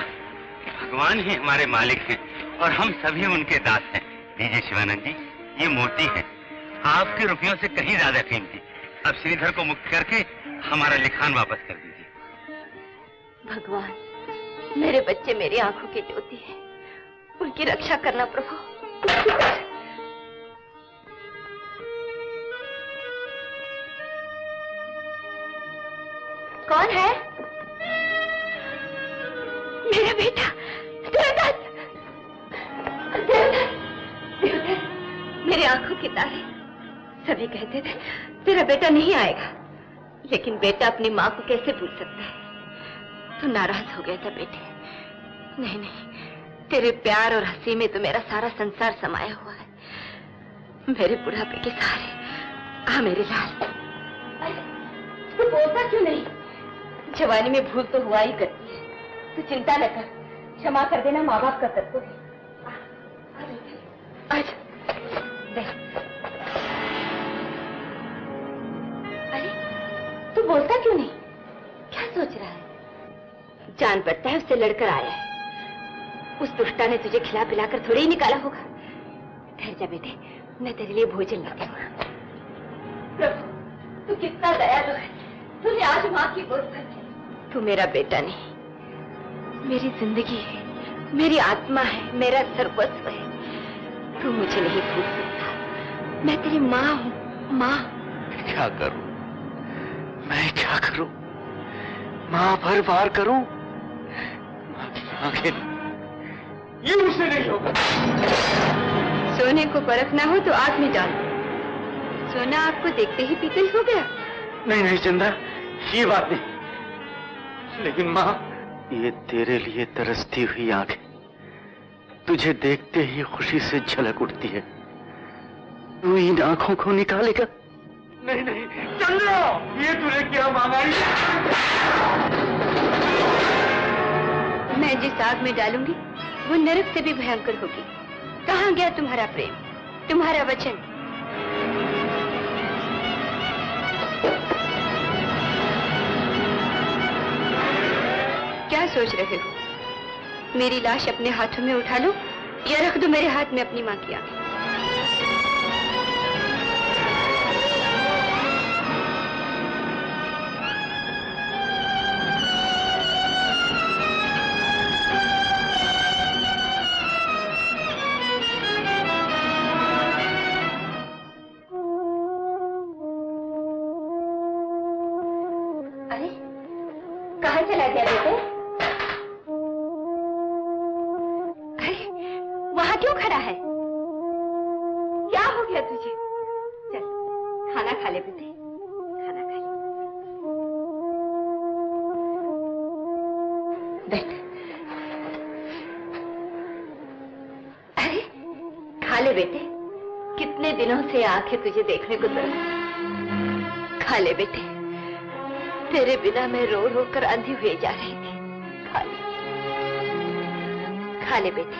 भगवान ही हमारे मालिक हैं और हम सभी उनके दास हैं। लीजिए शिवानंद जी, ये मोती है, आपके रुपयों से कहीं ज्यादा कीमती। अब श्रीधर को मुक्त करके हमारा लिखान वापस कर दीजिए। भगवान, मेरे बच्चे मेरी आंखों की ज्योति है, उनकी रक्षा करना प्रभु। कौन है? मेरा बेटा देवदत्त। मेरी आंखों की तारे। सभी कहते थे तेरा बेटा नहीं आएगा, लेकिन बेटा अपनी माँ को कैसे भूल सकता है? तू नाराज हो गया था बेटे। नहीं नहीं, तेरे प्यार और हंसी में तो मेरा सारा संसार समाया हुआ है। मेरे बुढ़ापे के सहारे आ मेरे लाल। तू बोलता क्यों नहीं? जवानी में भूल तो हुआ ही करती है, तू चिंता न कर, क्षमा कर देना माँ बाप का कर्तव्य है। आज अरे तू बोलता क्यों नहीं? क्या सोच रहा है? जान पड़ता है उससे लड़कर आया है। उस दुष्टा ने तुझे खिला पिलाकर थोड़ी ही निकाला होगा। ठहर जा बेटे, मैं तेरे लिए भोजन लाती हूँ। प्रभु, तू कितना दयालु है, तूने आज माँ की गोद भर दी। तू मेरा बेटा नहीं, मेरी जिंदगी है, मेरी आत्मा है, मेरा सर्वस्व है। तू मुझे नहीं भूल सकता, मैं तेरी माँ हूँ। माँ क्या करूं मैं, क्या करूं? माँ भर बार करूं, आखिर ये मुझसे नहीं होगा। सोने को परखना हो तो आग में डाल दो। सोना आपको देखते ही पीतल हो गया। नहीं नहीं चंदा, ये बात नहीं। लेकिन माँ, ये तेरे लिए तरसती हुई आंखें तुझे देखते ही खुशी से झलक उठती है। तू इन आंखों को निकालेगा? नहीं नहीं चंद्रा, ये तूने क्या मांगा? मैं जिस आग में डालूंगी वो नरक से भी भयंकर होगी। कहाँ गया तुम्हारा प्रेम, तुम्हारा वचन? क्या सोच रहे हो? मेरी लाश अपने हाथों में उठा लो या रख दो मेरे हाथ में अपनी मां की आंखें। अरे कहाँ चला गया बेटे? क्यों खड़ा है? क्या हो गया तुझे? चल खाना खा ले बेटे। ले बेटे, कितने दिनों से आंखें तुझे देखने को तरसती। खा ले बेटे, तेरे बिना मैं रो रो कर अंधी हुए जा रही थी। खा ले, खा ले बेटे।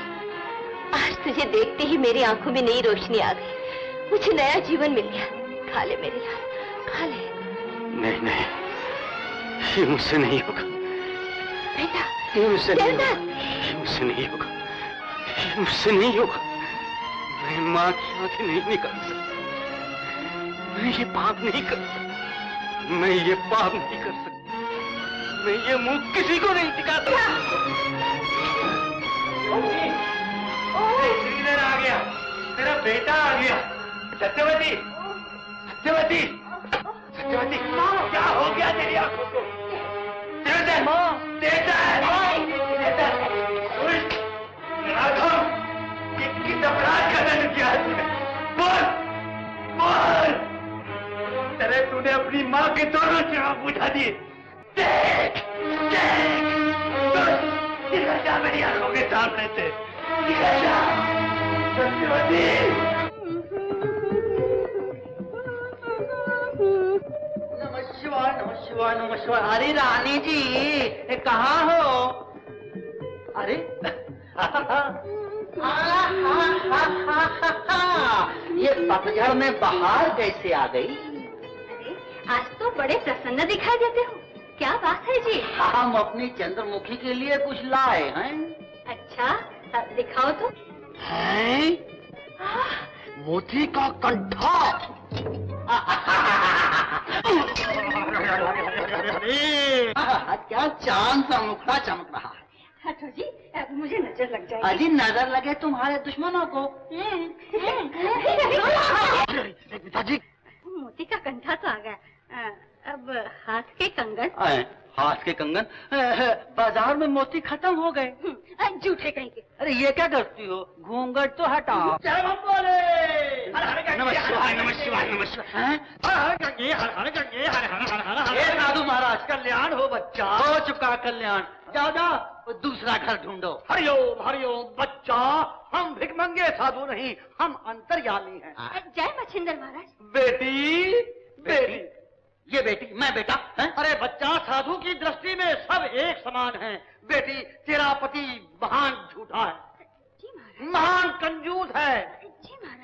आज तुझे देखते ही मेरी आंखों में नई रोशनी आ गई, मुझे नया जीवन मिल गया। खा ले मेरे लाल, खा ले। नहीं नहीं, ये मुझसे नहीं होगा बेटा, ये मुझसे नहीं होगा, ये मुझसे नहीं होगा, ये मुझसे नहीं होगा। मैं माँ की आंखें नहीं निकाल सकता, मैं ये पाप नहीं कर सकता, मैं ये पाप नहीं कर सकता, मैं ये मुंह किसी को नहीं दिखा सकता। श्रीधर आ गया, तेरा बेटा आ गया। सत्यवती, सत्यवती, सत्यवती, क्या हो गया तेरी आंखों को? किस अपराध का दंड किया तूने? बोल, बोल। तेरे तूने अपनी माँ के दोनों चिराग बुझा दिए। देख, देख, निकल जा मेरी आंखों के सामने से, निकल जा। सत्यवती, नमः शिवाय, नमः शिवाय, नमः शिवाय। अरे रानी जी, कहाँ हो? अरे ये पतझड़ में बाहर कैसे आ गई? अरे आज तो बड़े प्रसन्न दिखाई देते हो, क्या बात है जी? हम अपनी चंद्रमुखी के लिए कुछ लाए हैं। अच्छा, दिखाओ तो। हैं? मोती का कंठा। क्या चांद सा मुखड़ा चमक रहा है। हटो जी, अब मुझे नजर लग जाएगी। अजी नजर लगे तुम्हारे दुश्मनों को। पिताजी, मोती का कंठा तो आ गया, अब हाथ के कंगन। हाथ के कंगन? बाजार में मोती खत्म हो गए। झूठे कहीं के। अरे ये क्या करती हो, घूंघट तो हटाओ। जय बोले। नमः शिवाय, नमः शिवाय, नमः शिवाय। साधु महाराज, कल्याण हो बच्चा। हो चुका कल्याण, जाओ जाओ दूसरा घर ढूंढो। हरिओम हरिओम बच्चा, हम भिखमंगे साधु नहीं, हम अंतर्यामी हैं। जय मच्छिंदर महाराज। बेटी, बेटी, ये बेटी, मैं बेटा है? अरे बच्चा, साधु की दृष्टि में सब एक समान हैं। बेटी, तेरा पति महान झूठा है, महान कंजूस है।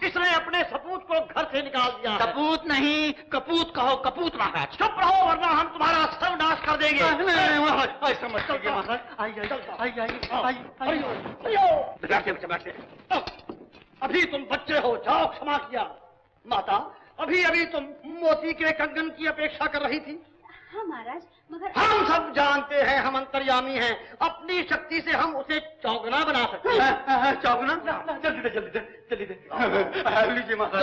इसने अपने सपूत को घर से निकाल दिया। सपूत नहीं, कपूत कहो, कपूत महाराज। चुप रहो वरना हम तुम्हारा सर्वनाश कर देंगे। ऐसा मत करिए महाराज। बैठिए। अभी तुम बच्चे हो, जाओ क्षमा किया। माता, अभी अभी तुम मोती के कंगन की अपेक्षा कर रही थी। हाँ महाराज, मगर हम सब जानते हैं हम अंतर्यामी हैं, अपनी शक्ति से हम उसे चौगना बना सकते हैं। चौगना? जल्दी दे। लीजिए महाराज।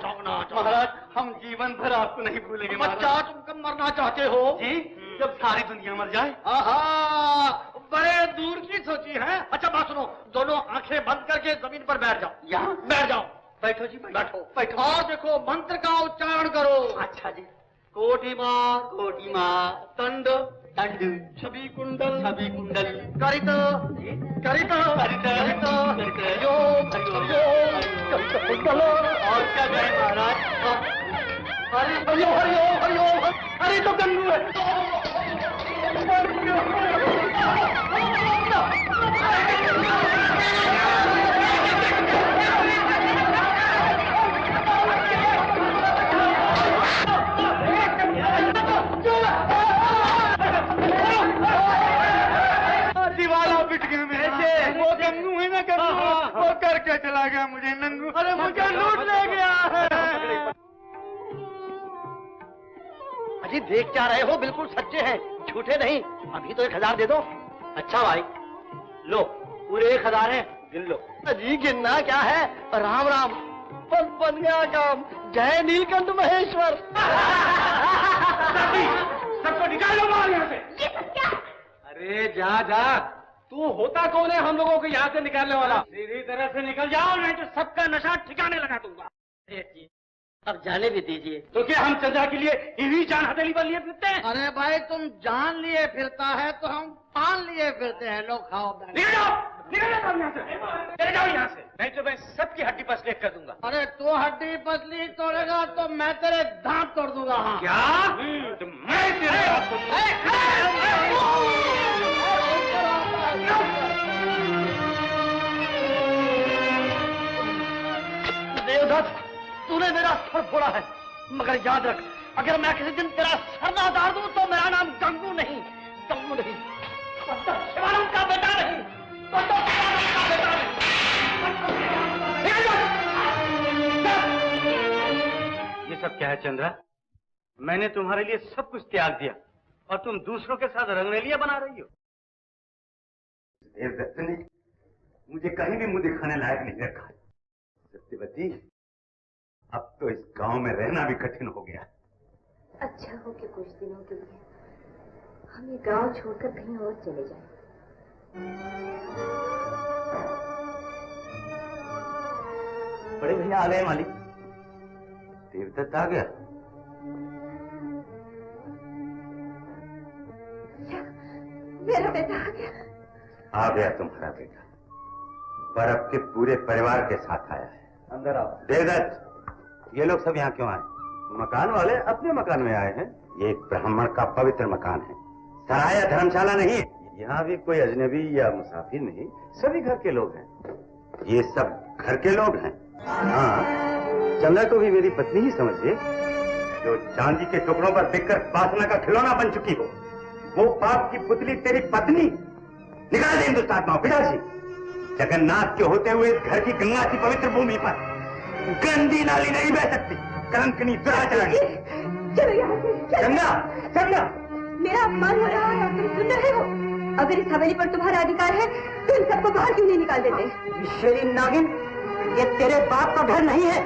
चौगना। महाराज, हम जीवन भर आपको नहीं भूलेंगे। बच्चा, तुम कब मरना चाहते हो? जी, जब सारी दुनिया मर जाए। आहा, बड़े दूर की सोची है। अच्छा बात सुनो, दोनों आंखें बंद करके जमीन पर बैठ जाओ। यहाँ बैठ जाओ। बैठो जी, बैठो। बैठो। और देखो, मंत्र का उच्चारण करो। अच्छा जी। कोटि माँ, दंड, छवि कुंडल, करित, और क्या जाए महाराज? हरिओम। अरे तो गंगू है। वो गंगू है ना, गंगू, वो करके चला गया मुझे नंगू। अरे मुझे लूट ले गया है। अजी देख क्या रहे हो, बिल्कुल सच्चे हैं, झूठे नहीं। अभी तो 1000 दे दो। अच्छा भाई, लो पूरे 1000 हैं, गिन लो। अजी गिनना क्या है, राम राम, बन गया काम। जय नीलकंठ महेश्वर। सबको निकालो बाहर यहाँ से। अरे जा, तू होता कौन है हम लोगों को यहाँ से निकालने वाला? सीधी तरह से निकल जाओ, नहीं तो सबका नशा ठिकाने लगा दूंगा। अब जाने भी दीजिए। तो क्या हम चंदा के लिए इन्हीं जान हथेली पर लिए फिरते हैं? अरे भाई, तुम जान लिए फिरता है तो हम पान लिए फिरते हैं। लो खाओ। निकल जाओ यहाँ से, चले जाओ यहाँ से, नहीं तो मैं सबकी हड्डी पसली कर दूंगा। अरे तू हड्डी पसली तोड़ेगा तो मैं तेरे दांत तोड़ दूंगा। हाँ। क्या? तो मैं तेरे दांत देवदत्त, तूने मेरा सर फोड़ा है, मगर याद रख, अगर मैं किसी दिन तेरा सर ना उतार दूं तो मेरा नाम गंगू नहीं, गंगू नहीं, शिवानंद का बेटा नहीं, शिवानंद का बेटा नहीं। ये सब क्या है चंद्रा? मैंने तुम्हारे लिए सब कुछ त्याग दिया और तुम दूसरों के साथ रंगरेलियां बना रही हो। देवदत्त ने मुझे कहीं भी मुंह दिखाने लायक नहीं रखा। सत्यवती, अब तो इस गांव में रहना भी कठिन हो गया। अच्छा हो कि कुछ दिनों के लिए हम ये गांव छोड़कर कहीं और चले जाएं। बड़े भैया आ गए मालिक। देवदत्त आ गया? मेरा बेटा आ गया। आ गया तुम्हारा बेटा, पर अब के पूरे परिवार के साथ आया है। अंदर आओ। देवदत्त, ये लोग सब यहाँ क्यों आए? मकान वाले अपने मकान में आए हैं। ये एक ब्राह्मण का पवित्र मकान है, सराय या धर्मशाला नहीं। यहाँ भी कोई अजनबी या मुसाफिर नहीं, सभी घर के लोग हैं। ये सब घर के लोग हैं। हाँ, चंद्रा को भी मेरी पत्नी ही समझिए, जो चांदी के टुकड़ों पर बिककर वासना का खिलौना बन चुकी हो। वो पाप की पुतली तेरी पत्नी। निकाल दे हिंदुस्तान पिताजी। जगन्नाथ के होते हुए इस घर की गंगा की पवित्र भूमि पर गंदी नाली नहीं बह सकती। कलंकनी दुराचरणी। चलो यहाँ से, चंदा, चंदा, मेरा अपमान हो रहा है और तुम सुन रहे हो? अगर इस हवेली पर तुम्हारा अधिकार है तो इन सबको बाहर क्यों नहीं निकाल देते? विश्वेरी नागिन, ये तेरे बाप का घर नहीं है।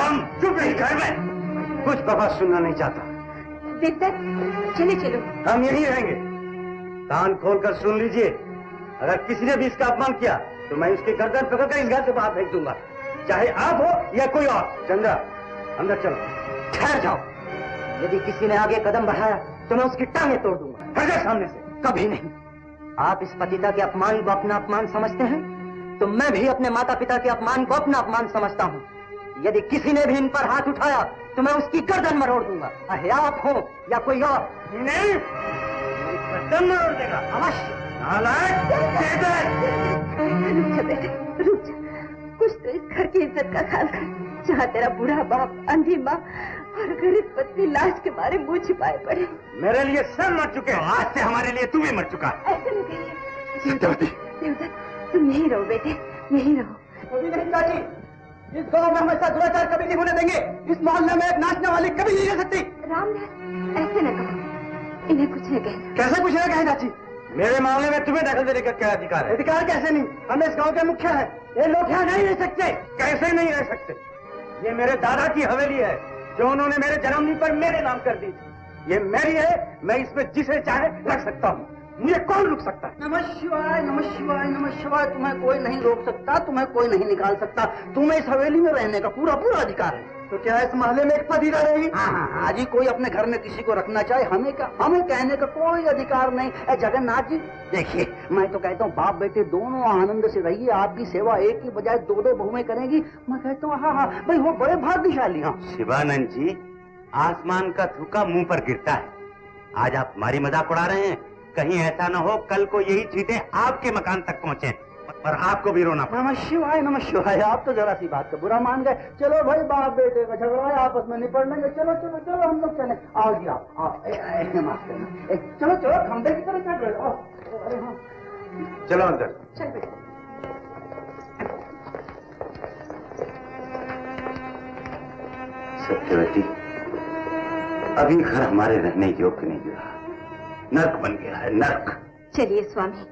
हम चुप रही, घर में कुछ बकवास सुनना नहीं चाहता। देवदत्त, चले चलो। हम यहीं रहेंगे। कान खोलकर सुन लीजिए, अगर किसी ने भी इसका अपमान किया तो मैं उसकी गर्दन पकड़कर इस घर से बाहर फेंक दूंगा, चाहे आप हो या कोई और। चंद्रा, अंदर चलो। ठहर जाओ, यदि किसी ने आगे कदम बढ़ाया तो मैं उसकी टांगें तोड़ दूंगा। हट जा सामने से। कभी नहीं। आप इस पतिता के अपमान को अपना अपमान समझते हैं, तो मैं भी अपने माता पिता के अपमान को अपना अपमान समझता हूँ। यदि किसी ने भी इन पर हाथ उठाया तो मैं उसकी गर्दन मरोड़ दूंगा, चाहे आप हो या कोई और। नहीं, गर्दन मरोड़ देगा अवश्य। रुक जा बेटे, रुक जा। कुछ तो इस घर की इज्जत का ख्याल कर, जहाँ तेरा बूढ़ा बाप, अंधी माँ और गरीब पत्नी लाश के मारे मुंह छिपाए पड़े। मेरे लिए सब मर चुके हैं, आज से हमारे लिए तू भी मर चुका। ऐसे नहीं कहिए। देवदत्त, तुम यहीं रहो बेटे, यहीं रहो। कभी नहीं चाची, इस गांव में हमेशा दुराचार कभी नहीं होने देंगे। इस मोहल्ले में एक नाचने वाली कभी नहीं रह सकती। रामदास, ऐसे न कहो, इन्हें कुछ न कहना। कैसे कुछ न कहे चाची? मेरे मामले में तुम्हें दखल देने का क्या अधिकार है? अधिकार कैसे नहीं? हम इस गांव के मुखिया हैं, ये लोग यहाँ नहीं रह सकते। कैसे नहीं रह सकते? ये मेरे दादा की हवेली है, जो उन्होंने मेरे जन्मदिन पर मेरे नाम कर दी थी। ये मेरी है, मैं इसमें जिसे चाहे रख सकता हूँ। मुझे कौन रोक सकता है? नमः शिवाय, नमः शिवाय, नमः शिवाय। तुम्हें कोई नहीं रोक सकता, तुम्हें कोई नहीं निकाल सकता। तुम्हें इस हवेली में रहने का पूरा पूरा अधिकार है। तो क्या इस मोहल्ले में एक पतिता रहेगी? हाँ, आज ही कोई अपने घर में किसी को रखना चाहे, हमें क्या, हमें कहने का कोई अधिकार नहीं। जगन्नाथ जी देखिए, मैं तो कहता हूँ बाप बेटे दोनों आनंद से रहिए। आपकी सेवा एक की बजाय दो दो बहुएं करेंगी। मैं कहता हूँ हाँ हाँ भाई, वो बड़े भाग्यशाली। हाँ शिवानंद जी, आसमान का थूका मुंह पर गिरता है। आज आप हमारी मजाक उड़ा रहे हैं। कहीं ऐसा न हो कल को यही चीटें आपके मकान तक पहुंचे और आपको भी रोना पड़े। नमः शिवाय, नमः शिवाय। आप तो जरा सी बात का बुरा मान गए। चलो भाई, बाप बेटे का झगड़ा है, आपस में निपट लेंगे। चलो चलो चलो, हम लोग चले। आओ जी, आओ। माफ करना। चलो चलो, खंबे की तरह चल रहे हो। अरे हाँ, चलो अंदर। चल बेटे। सत्यवती, अभी घर हमारे रहने योग्य नहीं रहा, नर्क बन गया है, नर्क। चलिए स्वामी,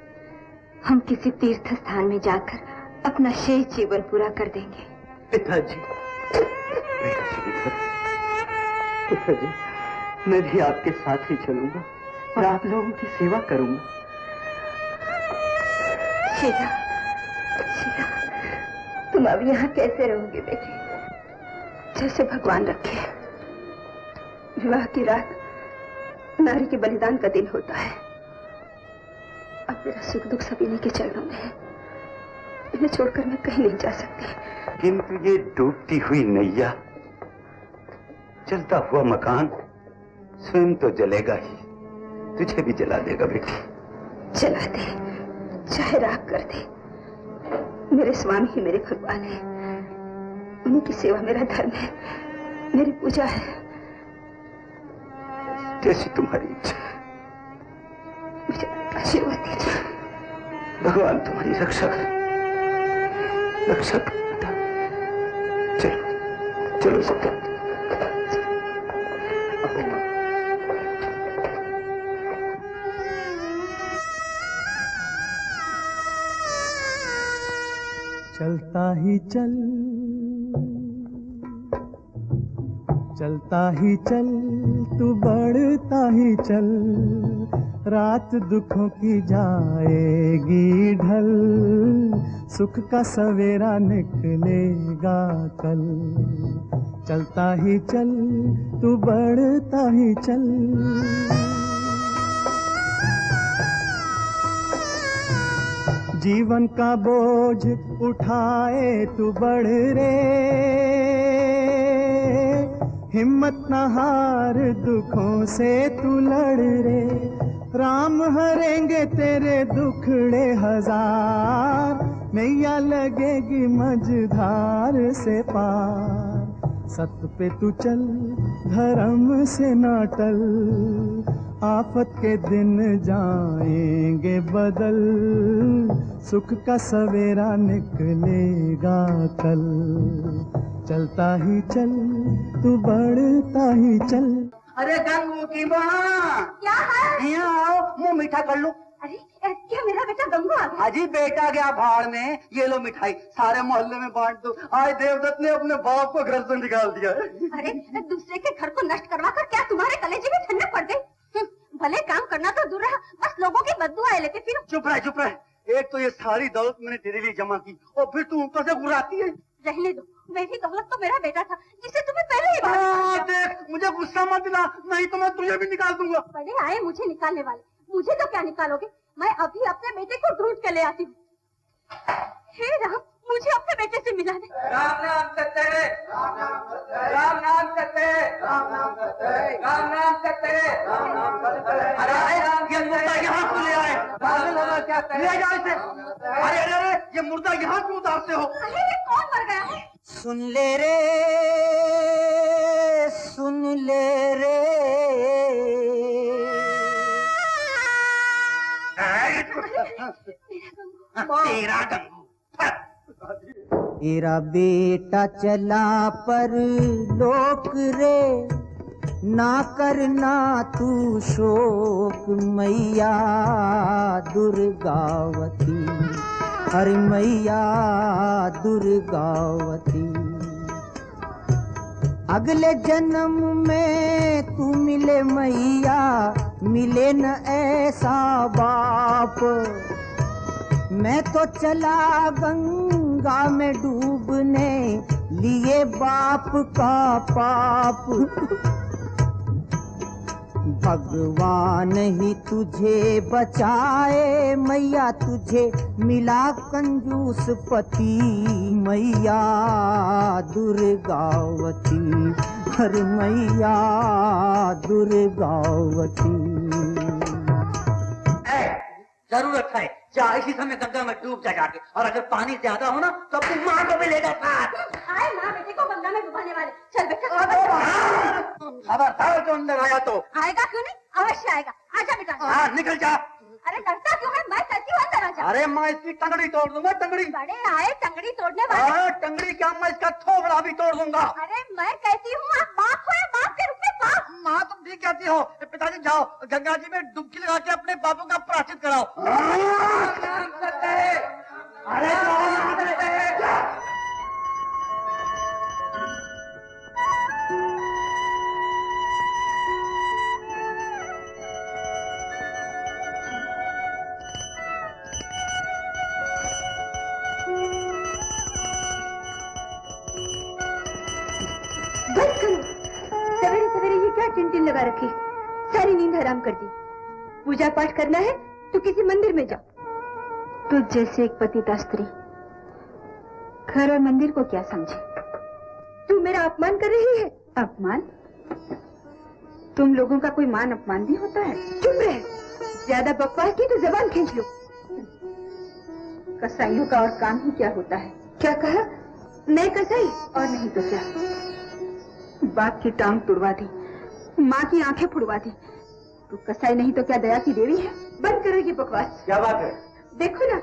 हम किसी तीर्थ स्थान में जाकर अपना शेष जीवन पूरा कर देंगे। पिताजी, पिताजी, मैं भी आपके साथ ही चलूंगा और आप लोगों की सेवा करूंगा। शीला, शीला, तुम अब यहाँ कैसे रहोगे बेटी? जैसे भगवान रखे। विवाह की रात नारी के बलिदान का दिन होता है। अब मेरा सुख दुख सभी इन्हीं के चरणों में है। इन्हें छोड़कर मैं कहीं नहीं जा सकती। किंतु ये डूबती हुई नैया, जलता हुआ मकान स्वयं तो जलेगा ही, तुझे भी जला देगा बेटी। जला दे, चाहे राख कर दे, मेरे स्वामी ही मेरे भगवान है। उन्हीं की सेवा मेरा धर्म है, मेरी पूजा है। जैसी तुम्हारी इच्छा। मुझे आशीर्वाद दीजिए। भगवान तुम्हारी रक्षा करे, रक्षा करे बेटा। चलो चलो सत्या। चलता ही चल, चलता ही चल, तू बढ़ता ही चल, रात दुखों की जाएगी ढल, सुख का सवेरा निकलेगा कल। चलता ही चल, तू बढ़ता ही चल। जीवन का बोझ उठाए तू बढ़ रे, हिम्मत न हार, दुखों से तू लड़ रे। राम हरेंगे तेरे दुखड़े हजार, नैया लगेगी मझधार से पार। सत पे तू चल, धर्म से ना टल, आफत के दिन जाएंगे बदल, सुख का सवेरा निकलेगा कल। चलता ही चल, तू बढ़ता ही चल। अरे गंगू की माँ, क्या है? यहाँ आओ, मुंह मीठा कर लो। अरे क्या मेरा बेटा गंगू आ गया? अजी बेटा गया भाड़ में, ये लो मिठाई, सारे मोहल्ले में बांट दो। आज देवदत्त ने अपने बाप को घर से निकाल दिया है। अरे दूसरे के घर को नष्ट करवा कर क्या तुम्हारे कलेजे में ठंडक पड़ गई? भले काम करना तो दूर रहा, बस लोगों की बददुआएं लेते फिरो। चुप रहे चुप रहे। एक तो ये सारी दौलत मैंने तेरे लिए जमा की, और फिर तू ऊपर से गुर्राती है। रहने दो, मेरी दौलत तो मेरा बेटा था जिसे तुम्हें पहले ही बात किया। देख, मुझे गुस्सा मत दिला, नहीं तो मैं तुझे भी निकाल दूंगा। बड़े आए मुझे निकालने वाले, मुझे तो क्या निकालोगे? मैं अभी अपने बेटे को ढूंढ के ले आती हूँ। हे राम, मुझे अपने बेटे से मिला दे। राम नाम सत्य है, राम नाम सत्य है, राम नाम सत्य है, राम नाम सत्य है, राम नाम सत्य है, राम नाम सत्य है। अरे ये मुर्दा यहाँ क्यों ले आए? क्या ले जाओ इसे। अरे अरे अरे, ये मुर्दा यहाँ क्यों उतारते हो? अरे ये कौन मर गया है? सुन ले रे, सुन ले रे, तेरा गंगू। तेरा बेटा चला पर लोक रे, ना करना तू शोक मैया दुर्गावती, हर मैया दुर्गावती। अगले जन्म में तू मिले मैया, मिले न ऐसा बाप। मैं तो चला गंगा में डूबने, लिए बाप का पाप। भगवान ही तुझे बचाए मैया, तुझे मिला कंजूस पति मैया दुर्गावती, हर मैया दुर्गावती। जरूरत है जा इसी समय गंगा में डूब जा जाके, और अगर पानी ज्यादा हो ना तो अपनी माँ को भी ले जा साथ। आए माँ बेटे को गंगा में डुबाने वाले। चल बेटा, खबरदार तो अंदर आया तो आएगा क्यों नहीं? अवश्य आएगा। आजा बेटा। हाँ निकल जा। अरे डरता क्यों है? मैं कहती हूँ अंदर आजा। अरे मैं इसकी टंगड़ी तोड़ दूंगा, टंगड़ी। बड़े आए टंगड़ी तोड़ने वाले। हाँ टंगड़ी क्या, मैं इसका थोबड़ा भी तोड़ दूंगा। अरे मैं कहती हूँ आप बाप हो या बाप के रूप में बाप? माँ तुम ठीक कहती हो। पिताजी जाओ गंगा जी में डुबकी लगा के अपने बाबू का प्रायश्चित कराओ। अरे बस करो, सवेरे सवेरे ये क्या टिन लगा रखी? सारी नींद हराम कर दी। पूजा पाठ करना है तो किसी मंदिर में जाओ। तुझ जैसे एक पतिता स्त्री घर और मंदिर को क्या समझे? तू मेरा अपमान कर रही है। अपमान? तुम लोगों का कोई मान अपमान भी होता है? चुप रह, ज्यादा बकवास की तो जबान खींच लो। कसाईयों का और काम ही क्या होता है? क्या कहा? मैं कसाई? और नहीं तो क्या, बाप की टांग तुड़वा दी, माँ की आंखें फुड़वा दी। तू कसाई नहीं तो क्या दया की देवी है? बंद करो ये बकवास। क्या बात है? देखो ना,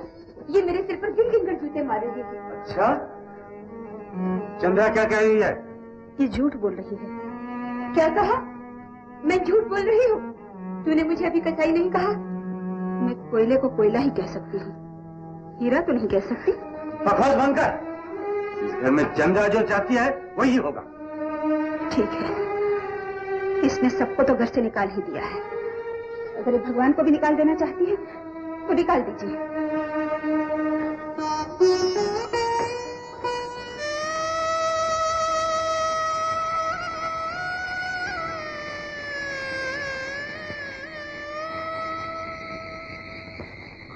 ये मेरे सिर पर गिन गिन कर जूते मारेगी। अच्छा, चंद्रा क्या कह रही है? ये झूठ बोल रही है। क्या कहा? मैं झूठ बोल रही हूँ? तूने मुझे अभी कसाई नहीं कहा। मैं कोयले को कोयला ही कह सकती हूँ, हीरा तो नहीं कह सकती। बकवास बंद कर। इस घर में चंद्रा जो चाहती है वही होगा। ठीक है, इसने सबको तो घर से निकाल ही दिया है। अगर ये भगवान को भी निकाल देना चाहती है तो निकाल दीजिए।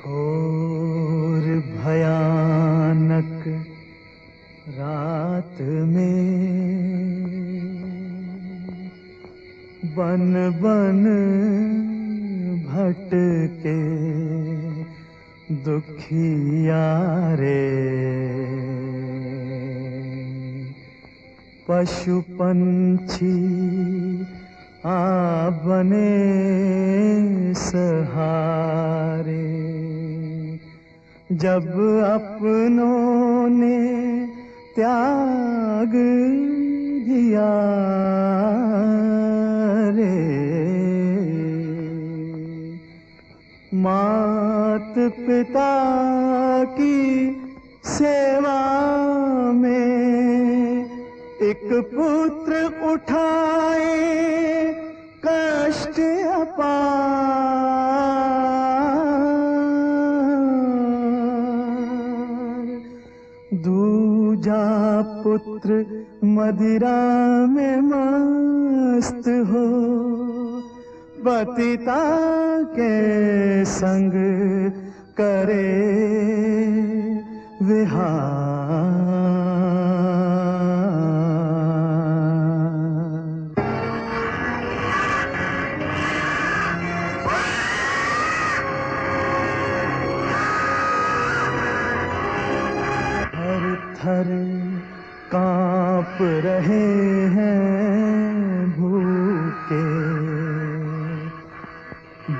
घोर भयानक रात में बन बन भटके दुखिया रे, पशु पंछी आ बने सहारे, जब अपनों ने त्याग दिया रे, मात पिता की सेवा में एक पुत्र उठाए कष्ट अपार, दूजा पुत्र मदिरा में मस्त हो, पतिता के संग करे विहार। थर थर कांप रहे हैं भूखे,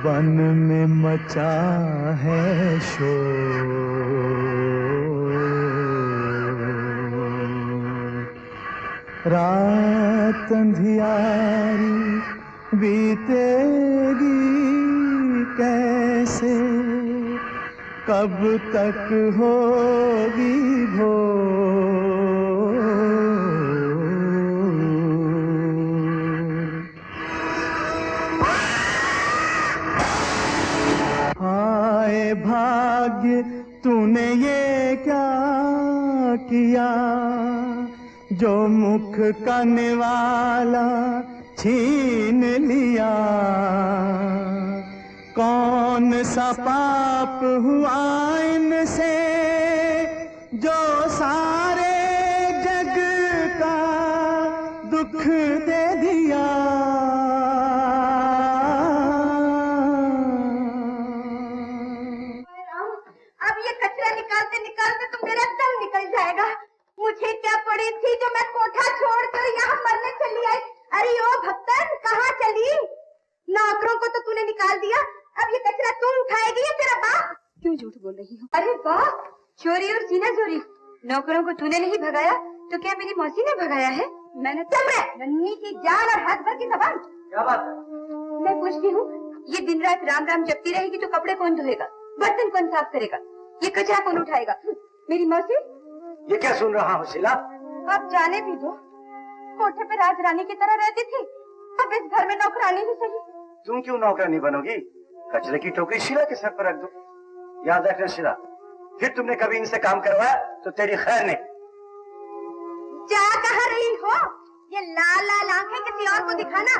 वन में मचा है शोर, रात अंधियारी बीतेगी कैसे, कब तक होगी भोर। हाय भाग्य तूने ये क्या किया, जो मुख का निवाला छीन लिया, कौन सा पाप हुआ इनसे जो सारे जग का दुख दे दिया। अब ये कचरा निकालते निकालते तो मेरा दम निकल जाएगा। मुझे क्या पड़ी थी जो मैं कोठा छोड़कर यहाँ मरने चली आई। अरे ओ भक्तन, कहाँ चली? नौकरों को तो तूने निकाल दिया, अब ये कचरा तू उठाएगी या तेरा बाप? क्यों झूठ बोल रही हो? अरे वाह, चोरी और सीना चोरी। नौकरों को तूने नहीं भगाया तो क्या मेरी मौसी ने भगाया है? मैंने नन्ही की जान और हाथ भर की जबान। क्या बात है? मैं पूछती हूँ, ये दिन रात राम राम जपती रहेगी तो कपड़े कौन धोएगा, बर्तन कौन साफ करेगा, ये कचरा कौन उठाएगा? मेरी मौसी। ये क्या सुन रहा हूँ शीला? अब जाने भी दो, कोठे पे राजरानी की तरह रहती थी, अब इस घर में नौकरानी ही सही। तुम क्यों नौकरानी बनोगी? कचरे की टोकरी शीला के सर पर रख दो। याद रखना शीला, फिर तुमने कभी इनसे काम करवाया तो तेरी खैर नहीं। क्या कह रही हो? ये लाल लाल आंखें किसी और को दिखाना,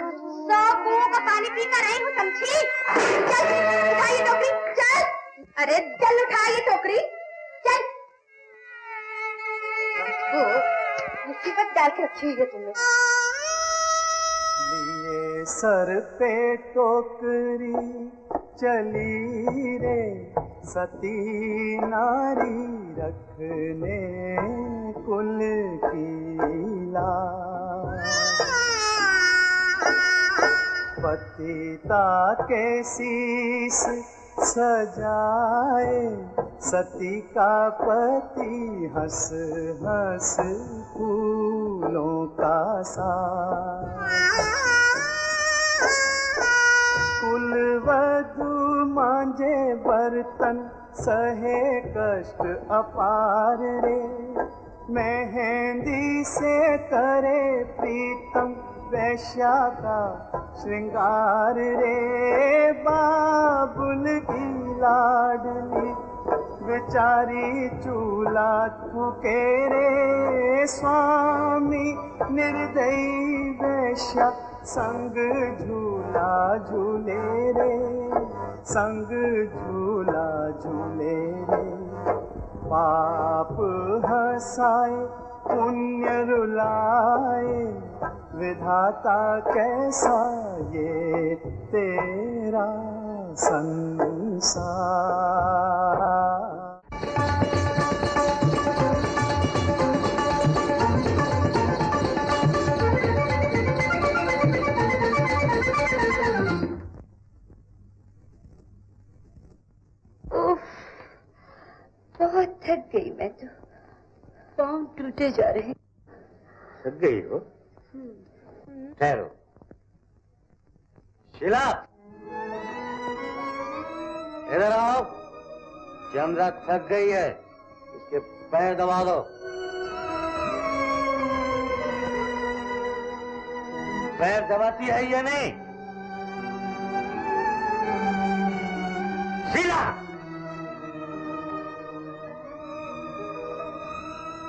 100 कुओं का पानी पीकर आई हूँ, समझी? चल उठाइए टोकरी, चल। अरे चल उठा ये टोकरी, चल। वो मुसीबत डाल के रखी हुई है तुमने। लिए सर पे टोकरी चली रे सती नारी रखने कुल की लाज। पतिता के शीस सजाए सती का पति हंस हंस फूलों का साज। कुलवधू मांझे बर्तन सहे कष्ट अपार रे। मेहंदी से करे प्रीतम वैश्या का श्रृंगार रे। बाबुल की लाडली बेचारी चूल्हा फूके रे। स्वामी निर्दयी वैश्या संग झूला झूले रे। संग झूला झूले रे। पाप हंसाए पुण्य रुलाए विधाता कैसा ये तेरा संसार। बहुत थक गई मैं तो, पाँव टूटे जा रहे हैं। थक गई हो? ठहरो। शीला, इधर आओ। चंद्रा थक गई है, इसके पैर दबा दो। पैर दबाती है या नहीं? शीला!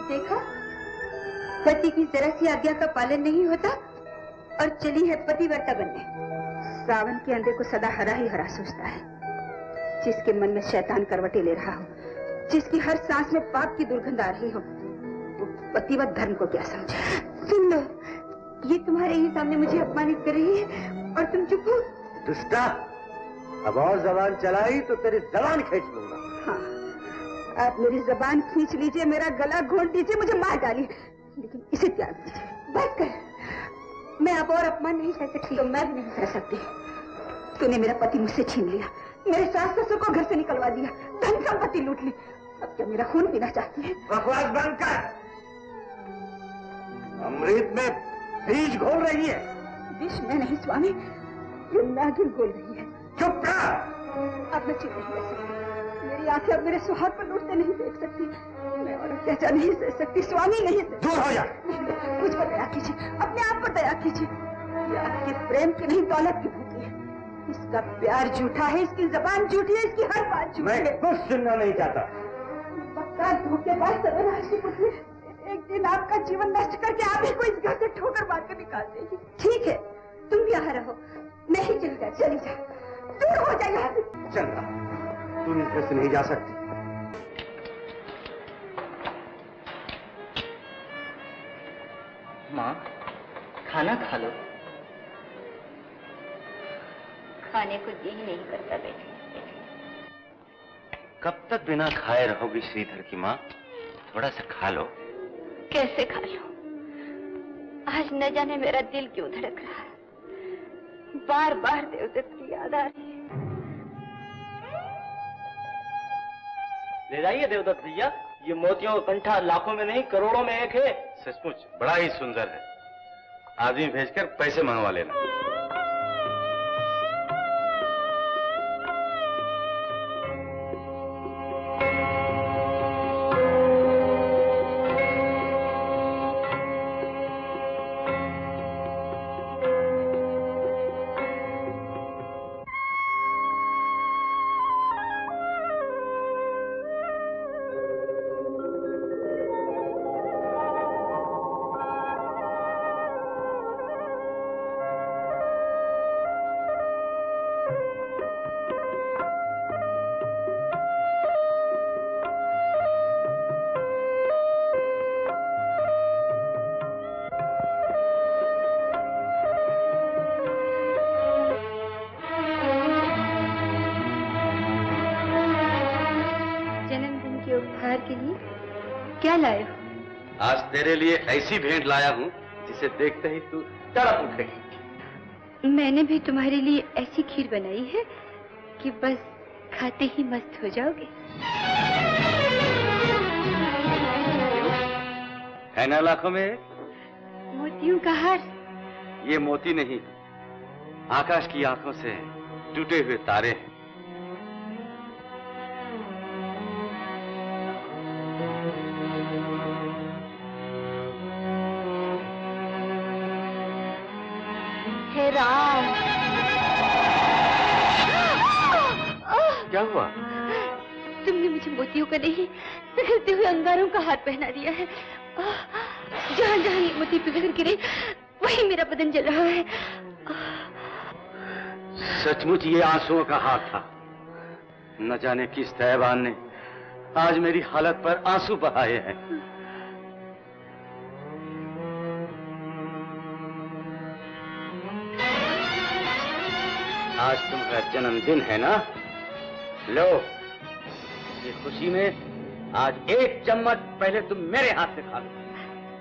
देखा, पति की जरा सी आज्ञा का पालन नहीं होता और चली है पतिव्रता बनने। सावन के अंधे को सदा हरा ही हरा सोचता है। जिसके मन में शैतान करवटे ले रहा हो, जिसकी हर सांस में पाप की दुर्गंध आ रही हो, वो पतिव्रत धर्म को क्या समझे। सुन लो, ये तुम्हारे ही सामने मुझे अपमानित कर रही है और तुम चुप हो। दुष्टा, अब और जबान चलाई तो तेरी जबान खींच लूंगा। हाँ, आप मेरी जबान खींच लीजिए, मेरा गला घोंट दीजिए, मुझे मार डालिए, लेकिन इसे त्याग दीजिए। बस कर, मैं अब और अपमान नहीं सह सकती। तो मैं भी नहीं सह सकती। तूने मेरा पति मुझसे छीन लिया, मेरे सास ससुर को घर से निकलवा दिया, धन संपत्ति लूट ली। अब क्या मेरा खून पीना चाहती है? बकवास बंद कर। अमृत में बीज घोल रही है। विष में नहीं स्वामी, ये नागिन घोल रही है। चुप रह। अब मैं चुप नहीं रह सकती। मेरी आंखें अब मेरे सुहाग पर लूटते नहीं देख सकती। मैं और अत्याचार नहीं सह सकती स्वामी, नहीं सह। दूर हो जा। मुझ पर दया कीजिए, अपने आप पर दया कीजिए। ये आपके प्रेम की नहीं, दौलत की भूखी है। इसका प्यार झूठा है, इसकी जबान झूठी है, इसकी हर बात झूठी है। मैं कुछ सुनना नहीं चाहता। पक्का धोखेबाज सर्वनाश की पुत्री, एक दिन आपका जीवन नष्ट करके आप ही को इस घर से ठोकर मार कर निकाल देगी। ठीक है, तुम भी यहाँ रहो, मैं ही चली जा। चली जा, दूर हो जाए यहाँ से। चंद्रा, तू इस घर से नहीं जा सकती। माँ, खाना खा लो। खाने को जी ही नहीं करता बेटी। कब तक बिना खाए रहोगी श्रीधर की माँ? थोड़ा सा खा लो। कैसे खा लो? आज न जाने मेरा दिल क्यों धड़क रहा है। बार बार देवदत्त की याद आ रही है। ले जाइए देवदत्त भैया, ये मोतियों का कंठा लाखों में नहीं करोड़ों में एक है। सचमुच बड़ा ही सुंदर है। आदमी भेजकर पैसे मंगवा लेना। लाए हो? आज तेरे लिए ऐसी भेंट लाया हूँ जिसे देखते ही तू तड़प उठेगी। मैंने भी तुम्हारे लिए ऐसी खीर बनाई है कि बस खाते ही मस्त हो जाओगे। है ना लाखों में? मोतियों का हार। ये मोती नहीं, आकाश की आंखों से टूटे हुए तारे हैं। हे राम, क्या हुआ? तुमने मुझे मोतियों का नहीं, पिघलते हुए अंगारों का हार पहना दिया है। जहाँ जहाँ ये मोती पिघल गिरे वही मेरा बदन जल रहा है। सचमुच ये आंसुओं का हार था। न जाने किस तैवान ने आज मेरी हालत पर आंसू बहाए हैं। आज तुम्हारा जन्मदिन है ना? लो, ये खुशी में आज एक चम्मच पहले तुम मेरे हाथ से खा लो।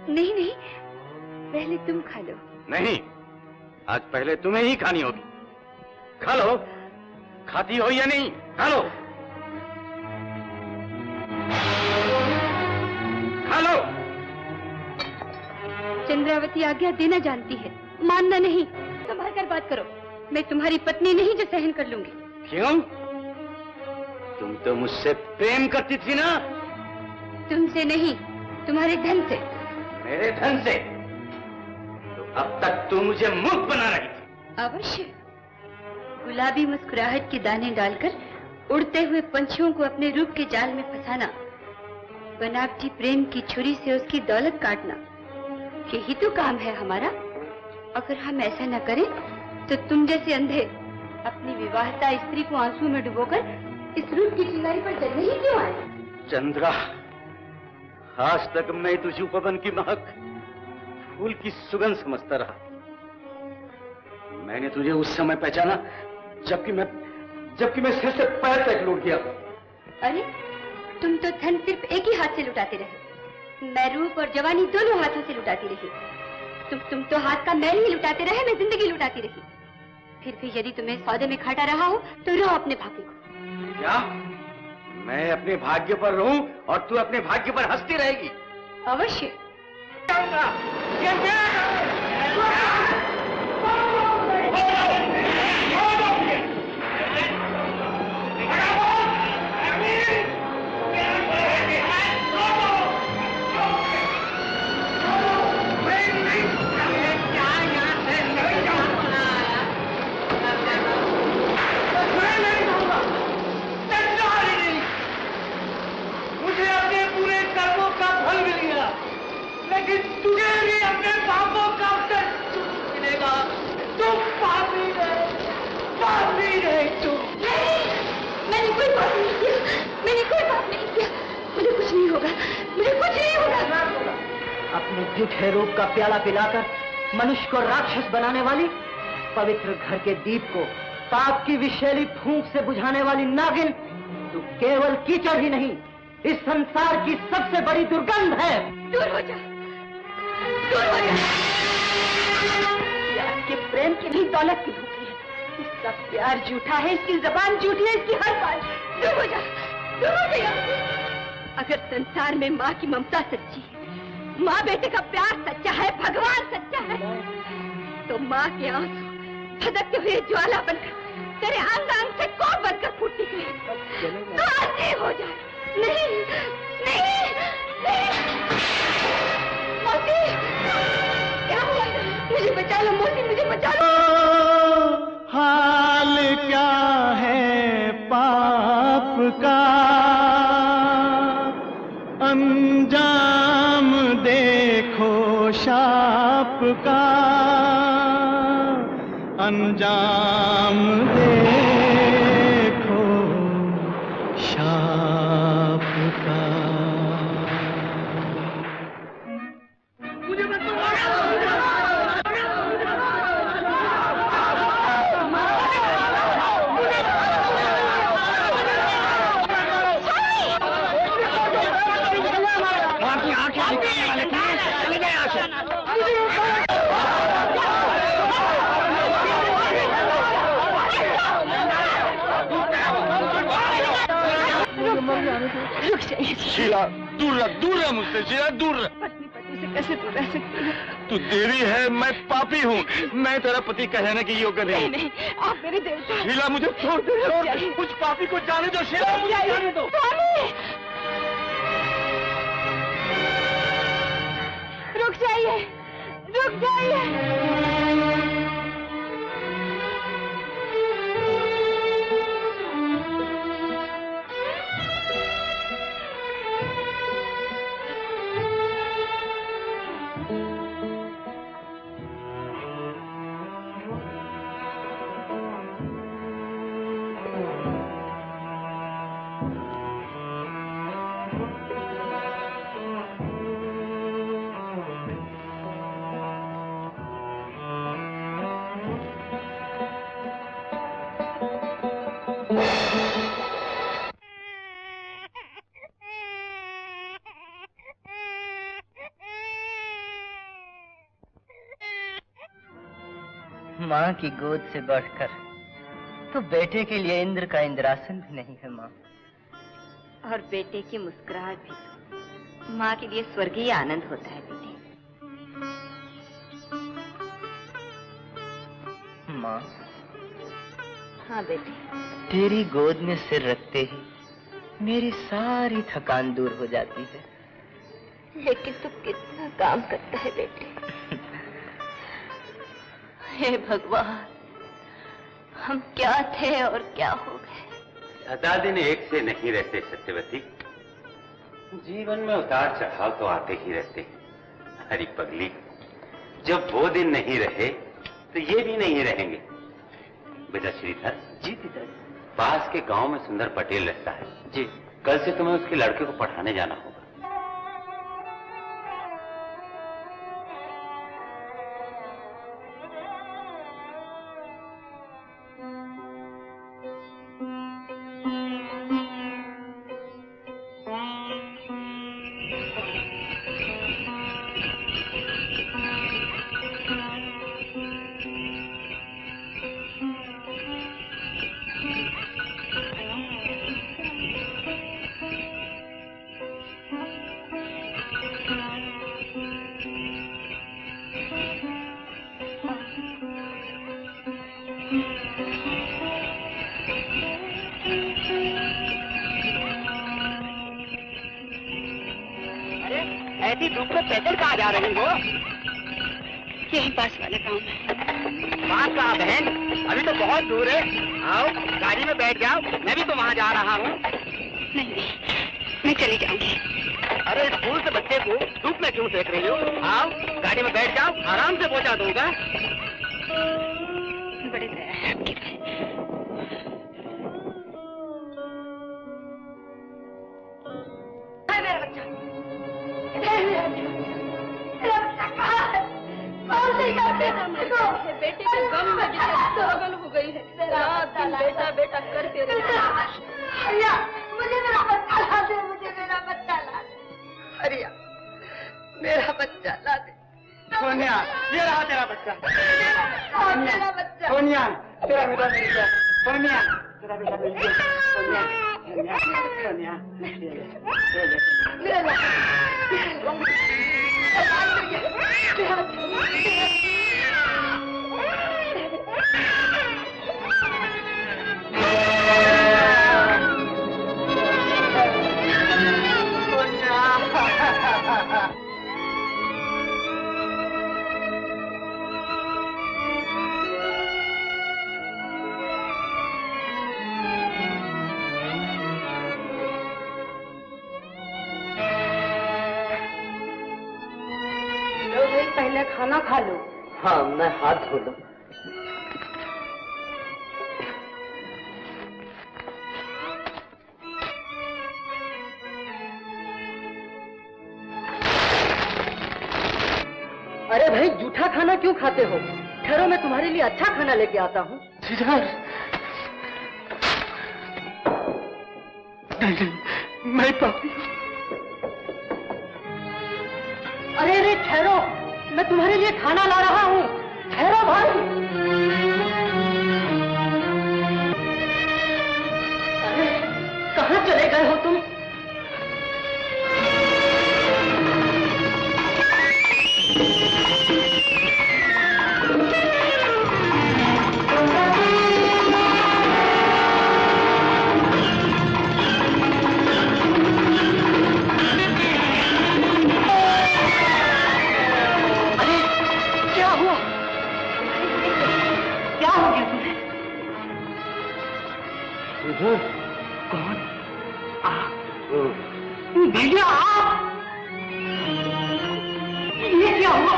नहीं नहीं, पहले तुम खा लो। नहीं, आज पहले तुम्हें ही खानी होगी। खा लो। खाती हो या नहीं? खा लो। खा लो। चंद्रावती आज्ञा देना जानती है, मानना नहीं। संभाल कर बात करो। मैं तुम्हारी पत्नी नहीं जो सहन कर लूंगी। क्यों? तुम तो मुझसे प्रेम करती थी ना? तुमसे नहीं, तुम्हारे धन से। मेरे धन से? तो अब तक तू मुझे मूर्ख बना रही थी। अवश्य। गुलाबी मुस्कुराहट के दाने डालकर उड़ते हुए पंछियों को अपने रूप के जाल में फंसाना, बनावटी प्रेम की छुरी से उसकी दौलत काटना, यही तो काम है हमारा। अगर हम ऐसा न करें तो तुम जैसे अंधे अपनी विवाहिता स्त्री को आंसू में डुबोकर इस रूप की चिंगारी पर जलने ही क्यों आए? चंद्रा, आज तक मैं तुझे उपवन की महक, फूल की सुगंध समझता रहा। मैंने तुझे उस समय पहचाना जबकि मैं सिर से पैर तक लूट गया। अरे, तुम तो धन सिर्फ एक ही हाथ से लुटाते रहे। मैं रूप और जवानी दोनों हाथों से लुटाती रही। तुम तो हाथ का मैल ही लुटाते रहे, मैं जिंदगी लुटाती रही। फिर भी यदि तुम्हें सौदे में घाटा रहा हो तो रहो अपने भाग्य को। क्या? मैं अपने भाग्य पर रहूं और तू अपने भाग्य पर हंसती रहेगी? अवश्य। लेकिन तुझे भी अपने पापों का दंड मिलेगा। तुम पापी रहे तू। मैंने कोई पाप नहीं किया, मैंने कोई पाप नहीं किया। मुझे कुछ नहीं होगा, मुझे कुछ नहीं होगा। अपने झूठे रूप का प्याला पिलाकर मनुष्य को राक्षस बनाने वाली, पवित्र घर के दीप को पाप की विषैली फूंक से बुझाने वाली नागिन, तू केवल कीचड़ ही नहीं, इस संसार की सबसे बड़ी दुर्गंध है। दूर हो जा, दूर हो जा। प्यार के प्रेम की नहीं, दौलत की भूखी है। इसका प्यार झूठा है, इसकी जबान झूठी है, इसकी हर बात। दूर हो जा, दूर हो जा। अगर संसार में माँ की ममता सच्ची है, माँ बेटे का प्यार सच्चा है, भगवान सच्चा है, तो माँ के आंसू भड़कते हुए ज्वाला बनकर तेरे अंग अंग से कोप बनकर फूट निकले। तो आते हो जाए। नहीं, नहीं, नहीं। मोती, क्या हुआ? मुझे बचा लो मोती, मुझे बचा लो। हाल क्या है पाप का, अंजाम देखो शाप का, अंजाम देखो शाप का। जाइए। शीला दूर रह मुझसे, शीला दूर रह। पत्नी पति से कैसे दूर रह सकती है? तू देवी है, मैं पापी हूँ। मैं तेरा पति कहने की योग्य नहीं। नहीं, आप मेरे देवता। शीला मुझे छोड़ दे, कुछ पापी को जाने दो। शीला मुझे जाने दो। रुक जाइए, रुक जाइए। माँ की गोद से बढ़कर तो बेटे के लिए इंद्र का इंद्रासन भी नहीं है माँ। और बेटे की मुस्कुराहट भी तो माँ के लिए स्वर्गीय आनंद होता है बेटे। माँ। हाँ बेटे। तेरी गोद में सिर रखते ही मेरी सारी थकान दूर हो जाती है। लेकिन तू कितना काम करता है बेटे। हे भगवान, हम क्या थे और क्या हो गए। दादी ने एक से नहीं रहते सत्यवती। जीवन में उतार चढ़ाव तो आते ही रहते हैं। हरी पगली, जब वो दिन नहीं रहे तो ये भी नहीं रहेंगे। बेटा श्रीधर जी, पिताजी पास के गांव में सुंदर पटेल रहता है जी। कल से तुम्हें उसके लड़के को पढ़ाने जाना होगा। ऐसी धूप में पैदल कहाँ जा रही हो? यही पास वाला गांव है। पास कहाँ बहन? अभी तो बहुत दूर है। आओ गाड़ी में बैठ जाओ, मैं भी तो वहाँ जा रहा हूँ। नहीं, मैं चली जाऊंगी। अरे स्कूल से बच्चे को धूप में क्यों सेक रही हो? आओ गाड़ी में बैठ जाओ, आराम से पहुँचा दूंगा। बड़े दया है आपकी। मेरा बच्चा, मेरा बच्चा कहाँ है? कौन ले जाते हैं मुझको? बेटे के गम में जैसे पागल हो गई है। बेटा बेटा करते रहती है। हरिया, मुझे मेरा बच्चा ला दे, मुझे मेरा बच्चा ला दे। हरिया, मेरा बच्चा ला दे। सोनिया, ये रहा तेरा बच्चा। मेरा बच्चा। सोनिया, तेरा बेटा मिल गया। सोनिया, तेरा बेटा मिल गया। सोनिया, सोनिया, सोनिया, मेरा पहले खाना खा लो। हाँ, मैं हाथ धो लूं। अरे भाई, जूठा खाना क्यों खाते हो? ठहरो, मैं तुम्हारे लिए अच्छा खाना लेके आता हूँ। नहीं, मैं पापी हूँ। अरे अरे ठहरो, मैं तुम्हारे लिए खाना ला रहा हूँ। ठहरो भाई। अरे कहाँ चले गए हो तुम? कौन? भैया आप! ये क्या हुआ?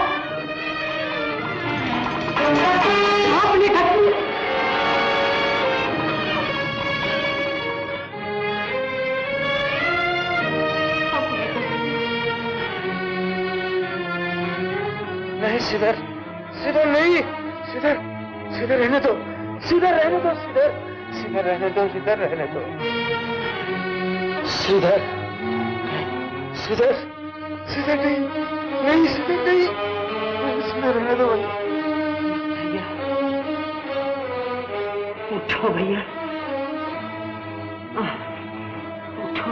आपने घटनी नहीं, सीधर सीधर नहीं, सीधर सीधर रहने दो, सीधर रहने दो, सीधर सीधर रहने दो, सीधर रहने दो, सीधर सीधर सीधर नहीं, नहीं सीधर नहीं, सीधर रहने दो भैया। उठो भैया, उठो।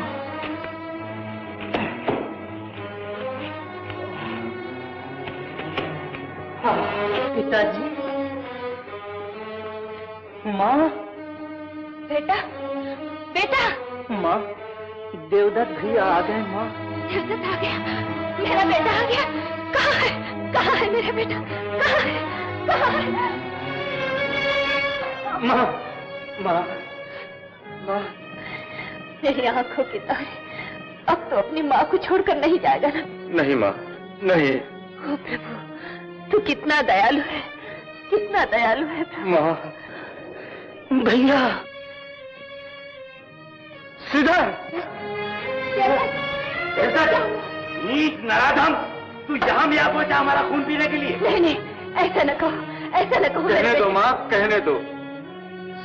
पिताजी, माँ, बेटा, बेटा, माँ, देवदत्त भैया आ गए। माँ, देवदत्त आ गया, मेरा बेटा आ गया। कहाँ है, कहाँ है मेरा बेटा, कहाँ है, कहाँ है? माँ, माँ, माँ, मेरी आंखों की तारे, अब तो अपनी माँ को छोड़कर नहीं जाएगा ना? नहीं माँ, नहीं। ओ प्रभु, तू कितना दयालु है, कितना दयालु है प्रभु। माँ, भैया, सीधा नीच नराधम, तू यहाँ भी आ पहुंचा हमारा खून पीने के लिए? नहीं नहीं, ऐसा न कहो, ऐसा न कहो। कहने दो माँ, कहने दो।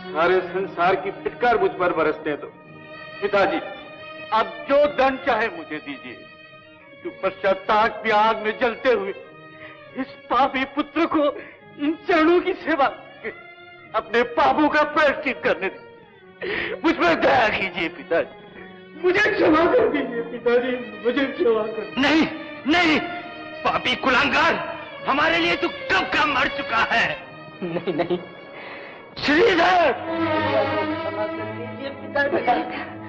सारे संसार की फिटकार मुझ पर बरसने दो। पिताजी, आप जो दंड चाहे मुझे दीजिए, जो पश्चाताप की आग में जलते हुए इस पापी पुत्र को इन चरणों की सेवा अपने पापों का प्रायश्चित करने दे। मुझ पर दया कीजिए पिताजी, मुझे क्षमा कर दीजिए पिताजी, मुझे क्षमा कर। नहीं नहीं, पापी कुलांगार, हमारे लिए तू कब का मर चुका है। नहीं नहीं, श्रीधर,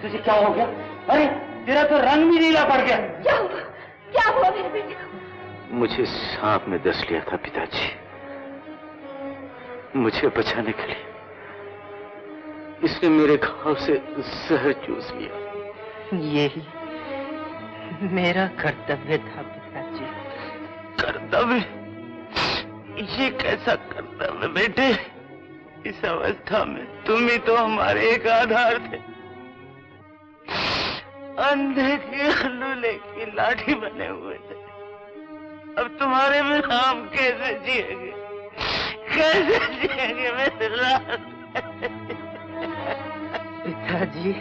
तुझे क्या हो गया? अरे तेरा तो रंग भी नीला पड़ गया। क्या हुआ मेरे बेटे को? मुझे सांप ने डस लिया था पिताजी, मुझे बचाने के लिए इसने मेरे घाव से जहर चूस लिया। यही मेरा कर्तव्य था पिताजी। कर्तव्य? ये कैसा कर्तव्य बेटे? इस अवस्था में तुम ही तो हमारे एक आधार थे, अंधे की लूले की लाठी बने हुए थे। अब तुम्हारे बिना हम कैसे जिएंगे, कैसे जिएंगे मेरे लाल? पिताजी,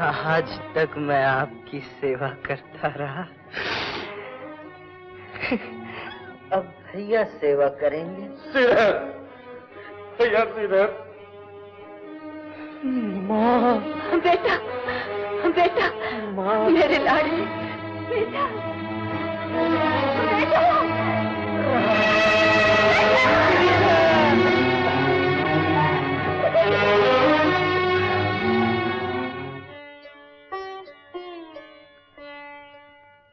आज तक मैं आपकी सेवा करता रहा, अब भैया सेवा करेंगे। सिरहर, भैया सिरहर। माँ, बेटा, बेटा, माँ, मेरे लाडले बेटा, बेटा।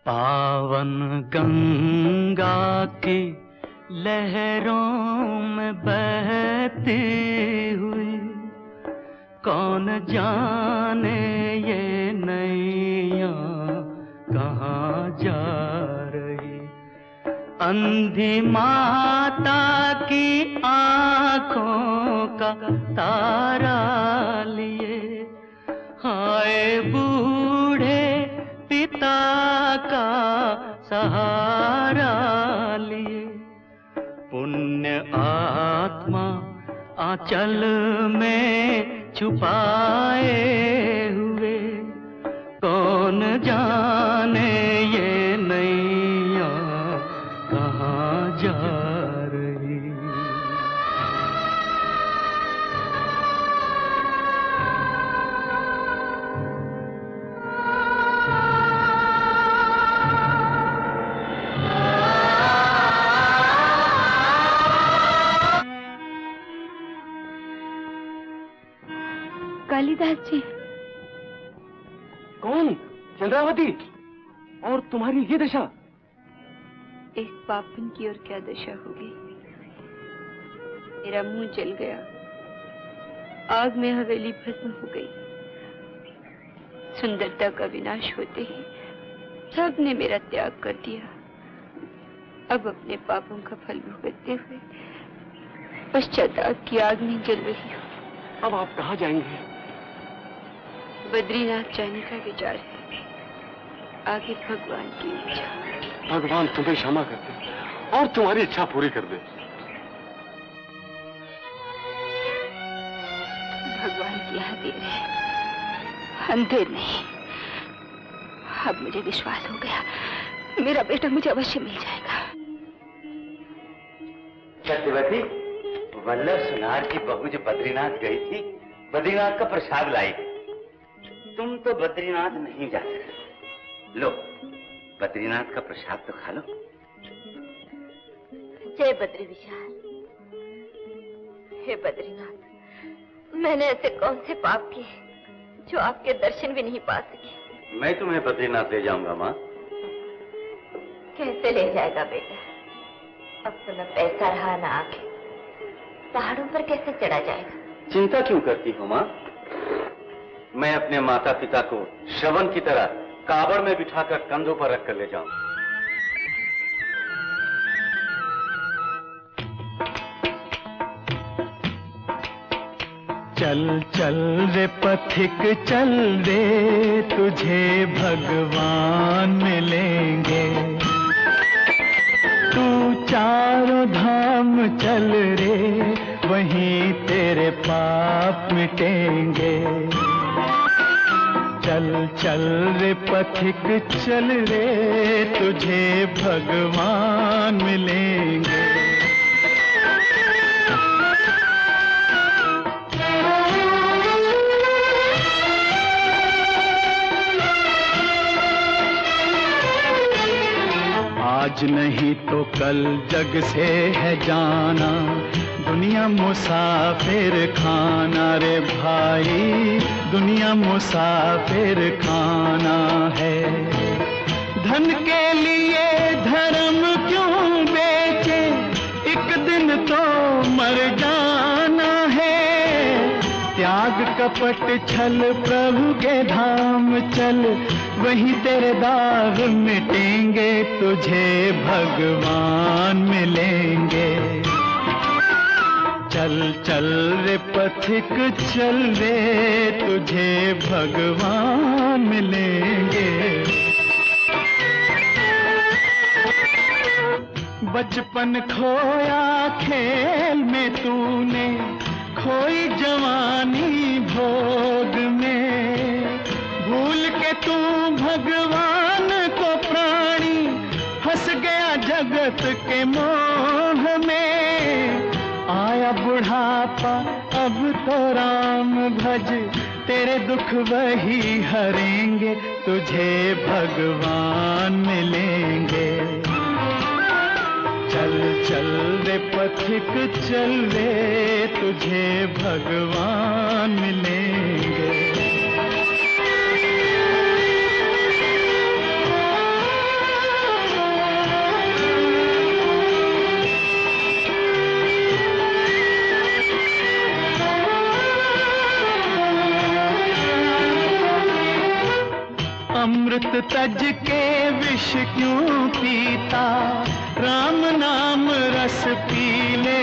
पावन गंगा की लहरों में बहती हुई, कौन जाने ये नैया कहाँ जा रही। अंधी माता की आंखों का तारा लिए, हाय बूढ़े पिता का सहारा लिए। पुण्य आत्मा आंचल में छुपाए हुए, कौन जाने ये नैया कहाँ जा रही। कालिदास जी। कौन? चंद्रावती? और तुम्हारी ये दशा? एक पापन की और क्या दशा होगी। मेरा मुंह जल गया, आग में हवेली भस्म हो गई। सुंदरता का विनाश होते ही सबने मेरा त्याग कर दिया। अब अपने पापों का फल भुगतते हुए पश्चाताप की आग में जल रही हूँ। अब आप कहाँ जाएंगे? बद्रीनाथ जाने का विचार है। आगे भगवान की इच्छा। भगवान तुम्हें क्षमा कर दे और तुम्हारी इच्छा पूरी कर दे। भगवान की यहाँ देर है, अंधेर नहीं। अब मुझे विश्वास हो गया, मेरा बेटा मुझे अवश्य मिल जाएगा। सत्यवती, वल्लभ सुनार की बहू जो बद्रीनाथ गई थी, बद्रीनाथ का प्रसाद लाई। तुम तो बद्रीनाथ नहीं जा सकते। लो, बद्रीनाथ का प्रसाद तो खा लो। जय बद्री विशाल। हे बद्रीनाथ, मैंने ऐसे कौन से पाप किए जो आपके दर्शन भी नहीं पा सकी। मैं तुम्हें बद्रीनाथ ले जाऊंगा माँ। कैसे ले जाएगा बेटा? अब तो न पैसा रहा न आंखें, पहाड़ों पर कैसे चढ़ा जाएगा? चिंता क्यों करती हो माँ? मैं अपने माता पिता को श्रवण की तरह कावड़ में बिठाकर कंधों पर रखकर ले जाऊंगा। चल चल रे पथिक चल रे, तुझे भगवान मिलेंगे। तू चारों धाम चल रे, वहीं तेरे पाप मिटेंगे। चल चल रे पथिक चल रे, तुझे भगवान मिलेंगे। आज नहीं तो कल जग से है जाना, दुनिया मुसाफिर खाना रे भाई, दुनिया मुसाफिर खाना है। धन के लिए धर्म क्यों बेचे, एक दिन तो मर जाना है। त्याग कपट छल प्रभु के धाम चल, वहीं तेरे दाग मिटेंगे, तुझे भगवान मिलेंगे। चल चल रे पथिक चल रे, तुझे भगवान मिलेंगे। बचपन खोया खेल में तूने, खोई जवानी भोग में। भूल के तू भगवान को प्राणी, फंस गया जगत के मोह में। आया बुढ़ापा अब तो राम भज, तेरे दुख वही हरेंगे, तुझे भगवान मिलेंगे। चल चल रे पथिक चल रे, तुझे भगवान मिलेंगे। अमृत तज के विष क्यों पीता, राम नाम रस पी ले।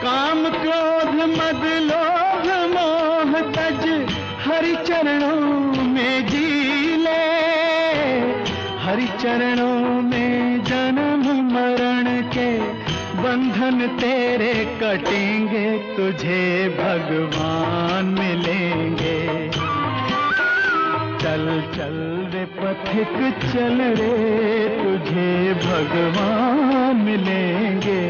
काम क्रोध मद लोभ मोह तज, हरि चरणों में जी ले। हरि चरणों में जन्म मरण के बंधन तेरे कटेंगे, तुझे भगवान मिलेंगे। चल चल रे पथिक चल रे, तुझे भगवान मिलेंगे।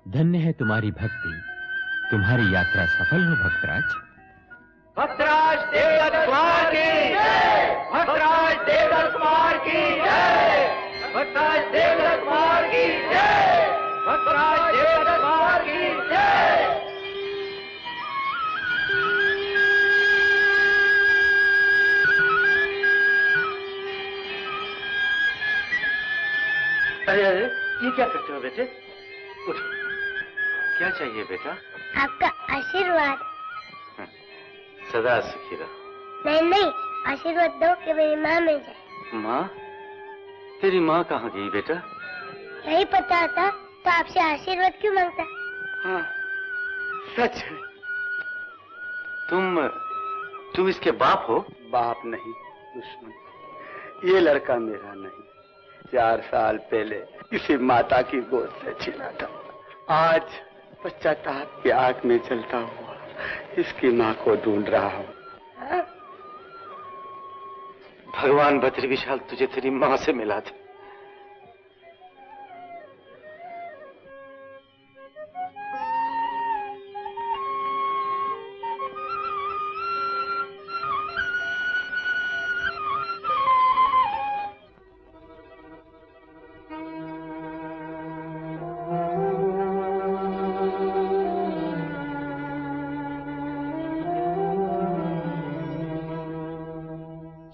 धन्य है तुम्हारी भक्ति, तुम्हारी यात्रा सफल हो भक्तराज। भक्तराज देवदत्त कुमार की जय, भक्तराज देवदत्त कुमार की जय, भक्तराज देवदत्त कुमार की जय, भक्तराज देवदत्त कुमार की जय। अरे अरे, ये क्या करते हो बेटे? उठो। क्या चाहिए बेटा? आपका आशीर्वाद। सदा सुखी रहो। नहीं नहीं, आशीर्वाद दो कि मेरी माँ मिल जाए। माँ? तेरी माँ कहाँ गई बेटा? नहीं पता था तो आपसे आशीर्वाद क्यों मांगता? हाँ, सच है। तुम इसके बाप हो? बाप नहीं, दुश्मन। ये लड़का मेरा नहीं। 4 साल पहले किसी माता की गोद से छीना था। आज पश्चाताप की आग में जलता हुआ इसकी माँ को ढूंढ रहा हूँ। भगवान बद्री विशाल तुझे तेरी माँ से मिला था।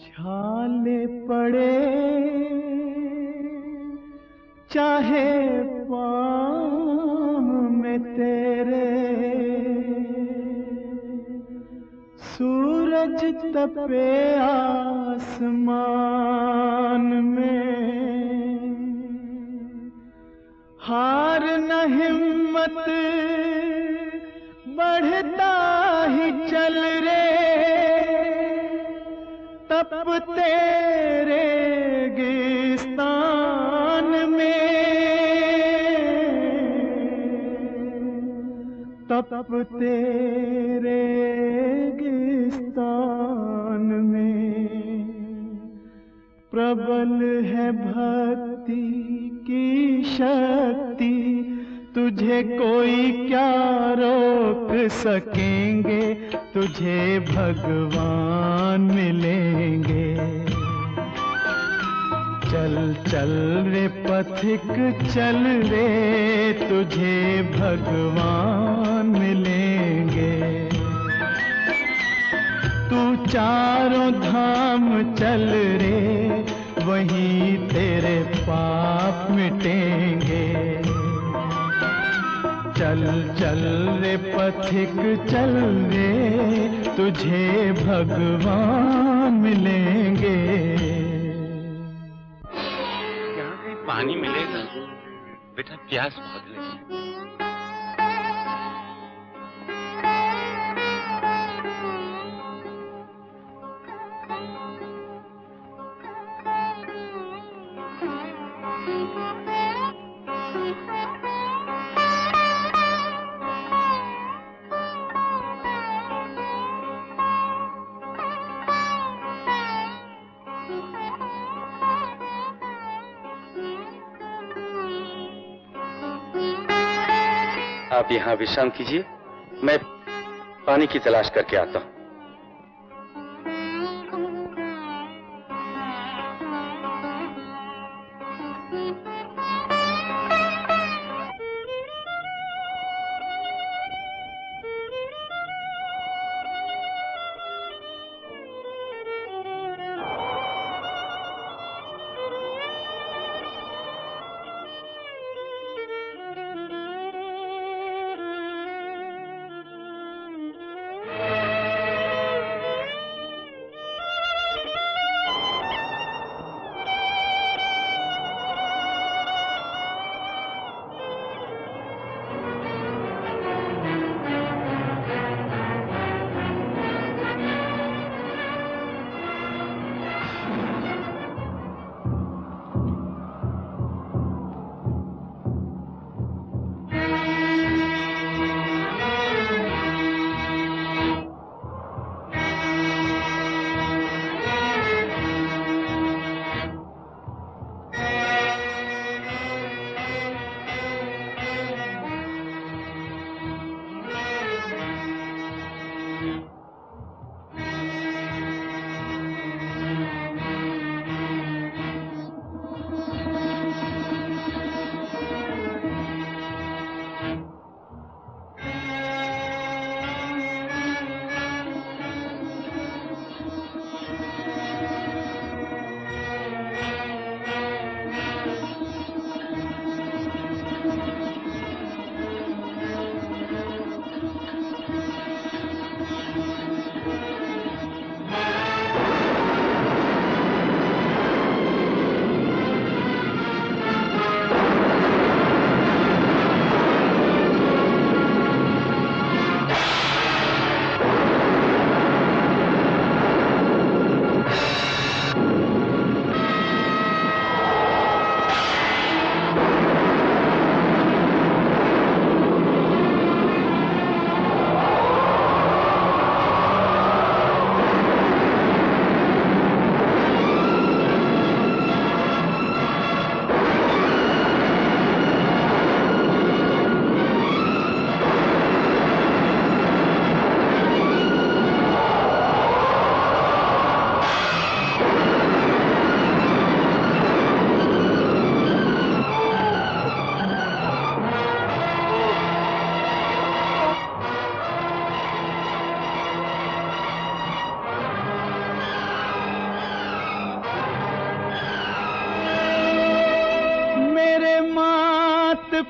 छाले पड़े चाहे पाँव में तेरे, सूरज तपे आसमान में, हार न हिम्मत बढ़ता ही चल रे, तप तेरे गिस्तान में, तप तेरे गिस्तान में, प्रबल है भक्ति की शक्ति, तुझे कोई क्या रोक सकेंगे, तुझे भगवान मिलेंगे। चल चल रे पथिक चल रे, तुझे भगवान मिलेंगे। तू चारों धाम चल रे, वहीं तेरे पाप मिटेंगे। चल चल रे पथिक चल रे, तुझे भगवान मिलेंगे। यहाँ कहीं पानी मिलेगा? बेटा प्यास बहुत लगी। आप यहाँ विश्राम कीजिए, मैं पानी की तलाश करके आता हूँ।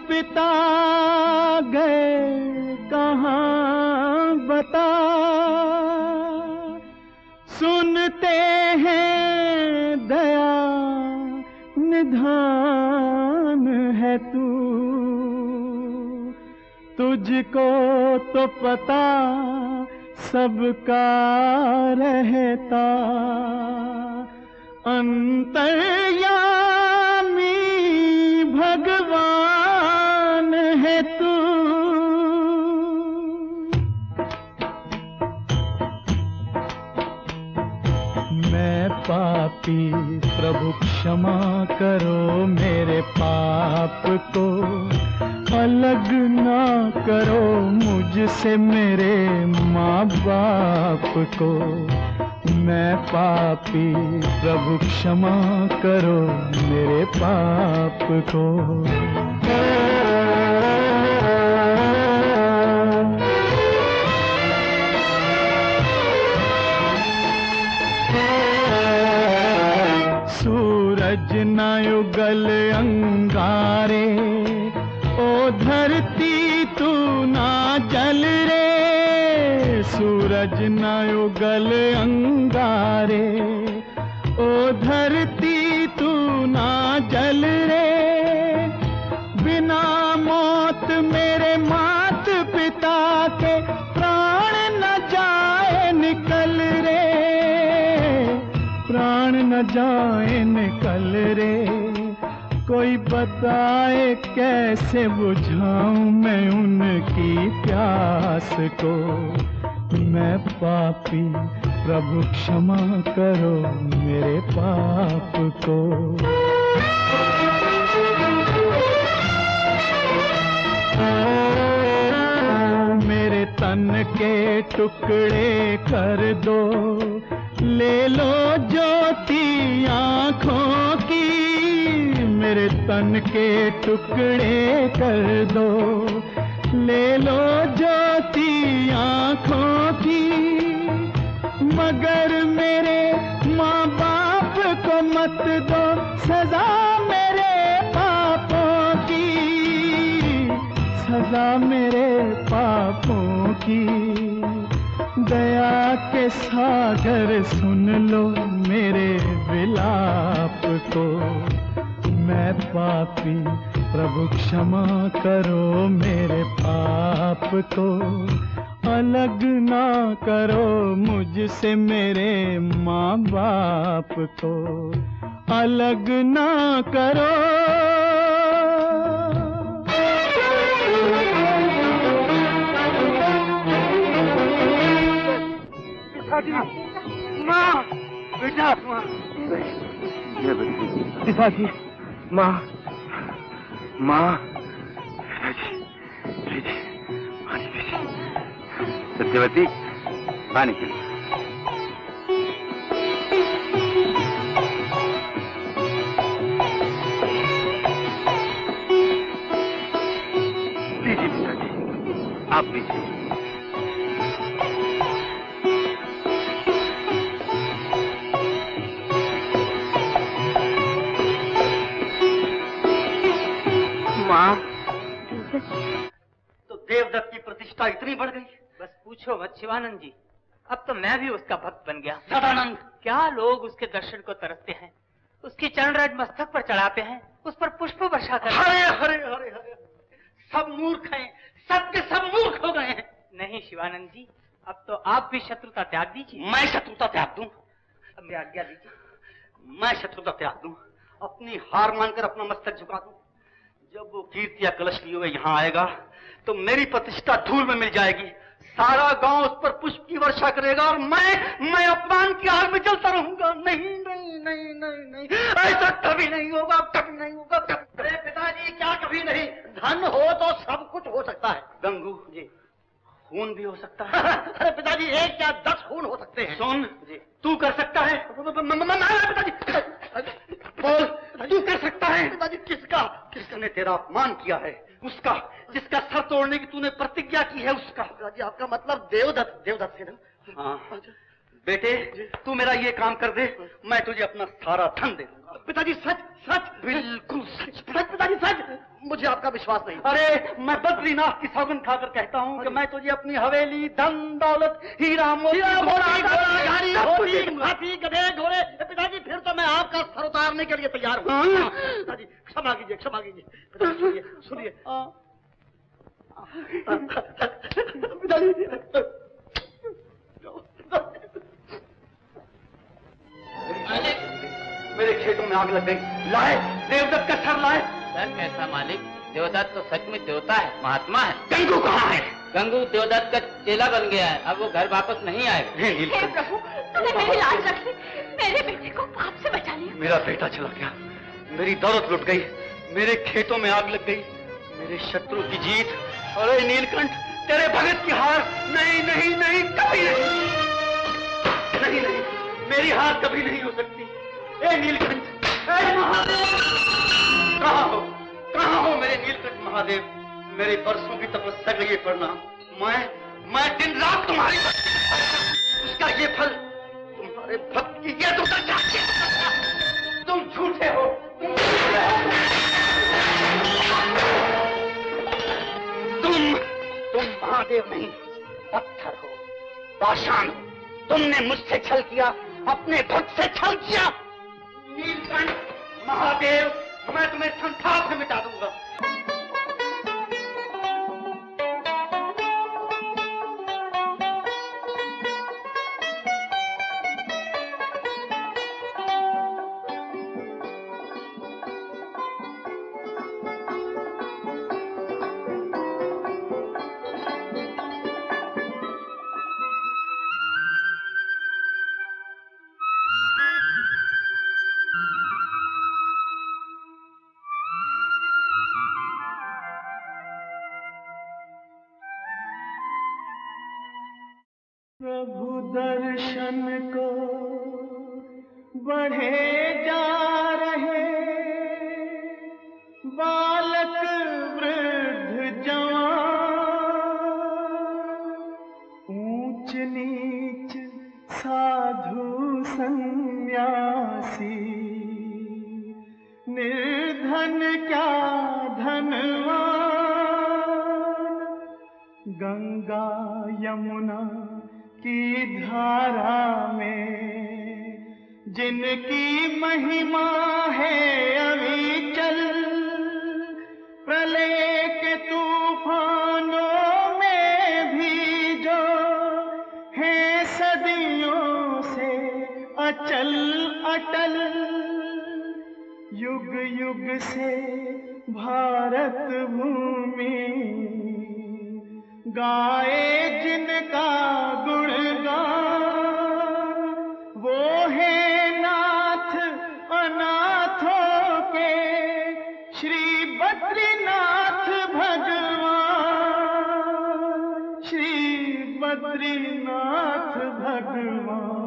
पिता गए कहाँ बता, सुनते हैं दया निधान है तू, तुझको तो पता सबका रहता, अंतर्यामी भगवान है तू। मैं पापी प्रभु क्षमा करो मेरे पाप को, अलग ना करो मुझसे मेरे माँ बाप को। मैं पापी प्रभु क्षमा करो मेरे पाप को। सूरज न युगल अंगारे, ओ धरती तू ना जल रे। सूरज न युगल अंगारे, ओ धरती तू ना जल रे। बिना मौत मेरे मात पिता के प्राण न जाए निकल रे, प्राण न जाए निकल रे। कोई बताए कैसे बुझाऊं मैं उनकी प्यास को। मैं पापी प्रभु क्षमा करो मेरे पाप को। मेरे तन के टुकड़े कर दो, ले लो ज्योति आँखों की। मेरे तन के टुकड़े कर दो, ले लो ज्योति आँखों की। मगर मेरे माँ बाप को मत दो सजा मेरे पापों की, सजा मेरे पापों की। दया के सागर सुन लो मेरे विलाप को। मैं पापी प्रभु क्षमा करो मेरे पाप को। अलग ना करो मुझसे मेरे माँ बाप को, अलग ना करो। माँ, बेटा, माँ, पिताजी, माँ, माँ, पिताजी, पानी पीजिए। सत्यवती, पानी पीजिए। लीजिए पिताजी, आप लीजिए। माँ, तो देवदत्त की प्रतिष्ठा इतनी बढ़ गई? बस पूछो मत शिवानंद जी, अब तो मैं भी उसका भक्त बन गया। सदानंद, क्या लोग उसके दर्शन को तरसते हैं, उसकी चरणराज मस्तक पर चढ़ाते हैं, उस पर पुष्प वर्षा करते हैं। हरे हरे हरे हरे, सब मूर्ख हैं, सब के सब मूर्ख हो गए हैं। नहीं शिवानंद जी, अब तो आप भी शत्रुता त्याग दीजिए। मैं शत्रुता त्याग दूं? अब मैं आज्ञा दीजिए, मैं शत्रुता त्याग दूं, अपनी हार मानकर अपना मस्तक झुका दूं। जब वो कीर्तिया कलश लिए हुए यहाँ आएगा तो मेरी प्रतिष्ठा धूल में मिल जाएगी। सारा गांव उस पर पुष्प की वर्षा करेगा और मैं अपमान की आग में जलता रहूंगा। नहीं नहीं नहीं नहीं नहीं, ऐसा कभी नहीं होगा, कभी नहीं होगा। अरे पिताजी, क्या कभी नहीं? धन हो तो सब कुछ हो सकता है। गंगू जी, खून भी हो सकता है। अरे पिताजी, 1 या 10 खून हो सकते हैं। सुन जी, तू कर सकता है? पिताजी बोल, तू कर सकता है? पिताजी, किसका? किसने तेरा अपमान किया है? उसका, जिसका सर तोड़ने की तूने प्रतिज्ञा की है, उसका। पिताजी, आपका मतलब देवदत्त? देवदत्त से ना? हाँ, बेटे तू मेरा ये काम कर दे, मैं तुझे अपना सारा धन दे दूंगा। पिताजी सच सच, बिल्कुल सच पिताजी सच, मुझे आपका विश्वास नहीं। अरे मैं बद्रीनाथ की सौगंध खाकर कहता हूँ कि मैं तुझे अपनी हवेली, धन दौलत, हीरा मोती, हाथी, गधे, घोड़े, पिताजी फिर तो मैं आपका सर उतारने के लिए तैयार हूँ। पिताजी क्षमा कीजिए, क्षमा कीजिए। पिताजी सुनिए सुनिए, पिताजी मेरे खेतों में आग लग गई। लाए देवदत्त का सर लाए। सर कैसा मालिक? देवदत्त तो सच में देवता है, महात्मा है। गंगू कहाँ है? गंगू देवदत्त का चेला बन गया है, अब वो घर वापस नहीं आएगा। हे प्रभु, तूने मेरी लाज रख ली, मेरे बेटे को पाप से बचा लिया। मेरा बेटा चला गया, मेरी दौलत लुट गई, मेरे खेतों में आग लग गई, मेरे शत्रु की जीत। अरे नीलकंठ, तेरे भगत की हार। नहीं नहीं नहीं, कभी नहीं, नहीं, मेरी हार कभी नहीं हो सकती। ए नीलकंठ, ए महादेव, कहाँ हो मेरे नीलकंठ महादेव? मेरे बरसों की तपस्या का ये परिणाम, मैं दिन रात तुम्हारी उसका ये फल, तुम्हारे भक्त की ये दुर्दशा। तुम झूठे हो, तुम महादेव नहीं, पत्थर हो, पाषाण हो। तुमने मुझसे छल किया, अपने भक्त से छल किया। नीलकंठ महादेव, मैं तुम्हें संसार से मिटा दूंगा। प्रभु दर्शन को बढ़े जा रहे, बालक वृद्ध जवान, ऊंच नीच साधु सन्यासी, निर्धन क्या धनवान, गंगा यमुना की धारा में जिनकी महिमा है अविचल, प्रलय के तूफानों में भी जो है सदियों से अचल अटल, युग युग से भारत भूमि गाए जिनका गुणगान, वो है नाथ अनाथों के श्री बद्रीनाथ भगवान, श्री बद्रीनाथ भगवान।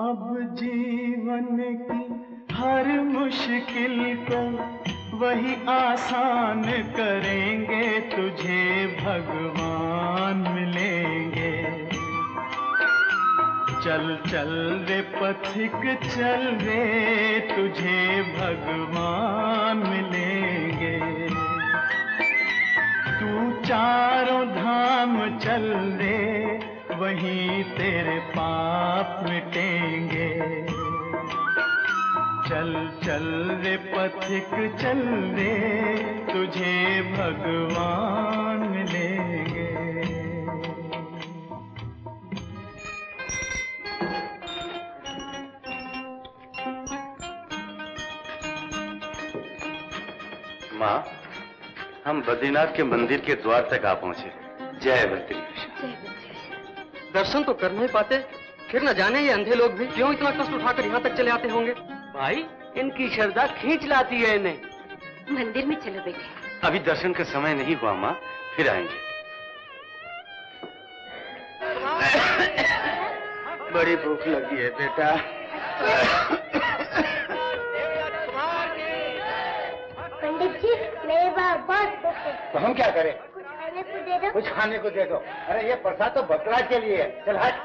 अब जीवन की हर मुश्किल को वही आसान करेंगे, तुझे भगवान मिलेंगे। चल चल रे पथिक चल रे, तुझे भगवान मिलेंगे। तू चारों धाम चल रे, वहीं तेरे पाप मिटेंगे। चल चल रे पथिक चल रे, तुझे भगवान मिलेंगे। माँ, हम बद्रीनाथ के मंदिर के द्वार तक आ पहुंचे। जय बद्रीनाथ। दर्शन तो कर नहीं पाते, फिर न जाने ये अंधे लोग भी क्यों इतना कष्ट उठाकर यहाँ तक चले आते होंगे। भाई, इनकी श्रद्धा खींच लाती है इन्हें। मंदिर में चलो बेटे। अभी दर्शन का समय नहीं हुआ माँ, फिर आएंगे। बड़ी भूख लगी है बेटा। पंडित जी, मेरे बार बहुत भूख है। तो हम क्या करें? खाने को दे दो। कुछ खाने को दे दो। अरे ये प्रसाद तो भक्तराज के लिए है। चल हट।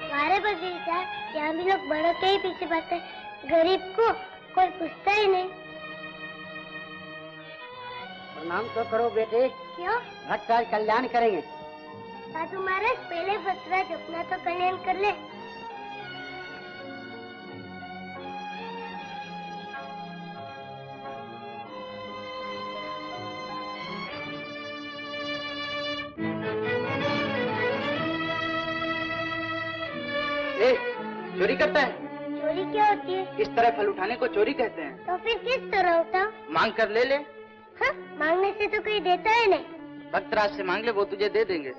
हमारे बगीचा यहाँ भी लोग बड़ों के ही पीछे पड़ते हैं, गरीब को कोई पूछता ही नहीं। प्रणाम तो करो बेटे। क्यों? भक्तराज कल्याण करेंगे। साधु महाराज पहले भक्तराज अपना तो कल्याण कर ले। चोरी करता है? चोरी क्या होती है? इस तरह फल उठाने को चोरी कहते हैं। तो फिर किस तरह उठाओ? मांग कर ले ले। हाँ, मांगने से तो कोई देता है नहीं। भक्तराज से मांग ले, वो तुझे दे देंगे।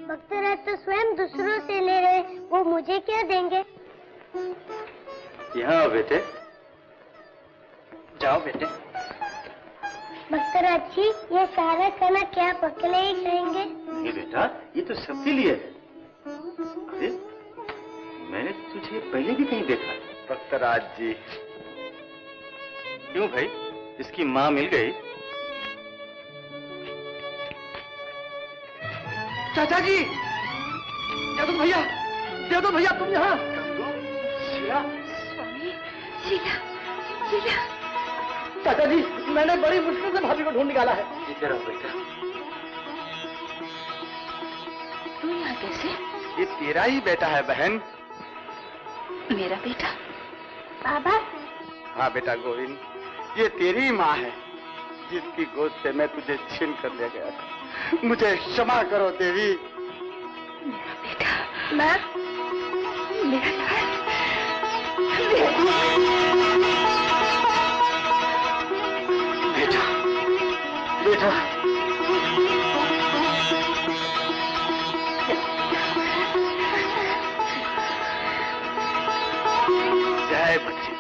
भक्तराज तो स्वयं दूसरों से ले रहे, वो मुझे क्या देंगे? यहाँ बेटे। जाओ बेटे। भक्तराज जी, ये सारा खाना क्या आप अकेले ही खाएंगे? ये बेटा, ये तो सबके लिए है। अरे मैंने तुझे पहले भी कहीं देखा। भक्तराज जी। क्यों भाई, इसकी माँ मिल गई? चाचा जी, यादव भैया, यादव भैया तुम यहाँ? शीला, स्वामी, शीला, शीला। चाचा जी, मैंने बड़ी मुश्किल से भाभी को ढूंढ निकाला है। इधर आओ बेटा। तू यहाँ कैसे? ये तेरा ही बेटा है बहन। मेरा बेटा? बाबा? हाँ बेटा गोविंद, ये तेरी माँ है, जिसकी गोद से मैं तुझे छीन कर ले गया था। मुझे क्षमा करो देवी। मेरा बेटा। माँ? मेरा लाल। बेटा, बेटा। जय बच्ची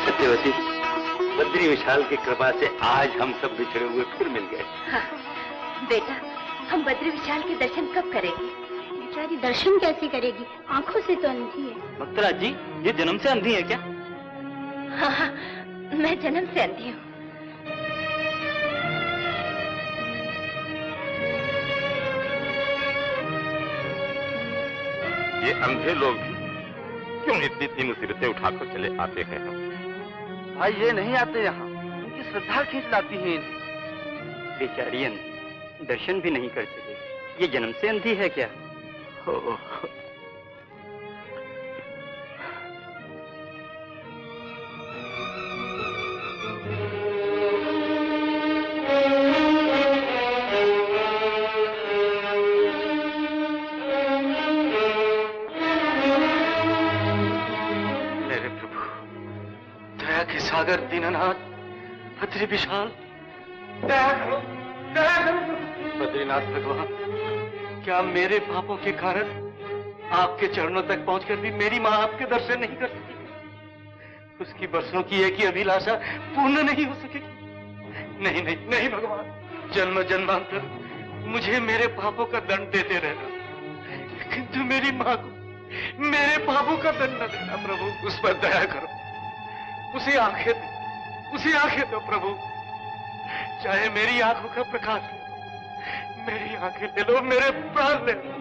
सत्यवती, बद्री विशाल की कृपा से आज हम सब बिछड़े हुए फिर मिल गए। हाँ, बेटा, हम बद्री विशाल के दर्शन कब करेंगे? बेचारी दर्शन कैसे करेगी? आंखों से तो अंधी है। भक्तराज जी, ये जन्म से अंधी है क्या? हाँ हाँ, मैं जन्म से अंधी हूँ। ये अंधे लोग भी क्यों इतनी इतनी मुसीबतें उठाकर चले आते हैं? हम भाई ये नहीं आते यहाँ, उनकी श्रद्धा खींच लाती है। बेचारी अंधी, दर्शन भी नहीं कर सके। ये जन्म से अंधी है क्या? हो। सागर दीननाथ, बद्री विशाल, दया करो, दया करो। बद्रीनाथ भगवान, क्या मेरे पापों के कारण आपके चरणों तक पहुंचकर भी मेरी माँ आपके दर्शन नहीं कर सकी? उसकी बरसों की एक ही अभिलाषा पूर्ण नहीं हो सकेगी? नहीं नहीं नहीं भगवान, जन्म जन्मांतर मुझे मेरे पापों का दंड देते रहना, किंतु मेरी माँ को मेरे पापों का दंड न देना प्रभु। उस पर दया करो, उसी आंखें दो प्रभु। चाहे मेरी आंखों का प्रकाश ले, मेरी आंखें ले लो, मेरे प्राण ले लो,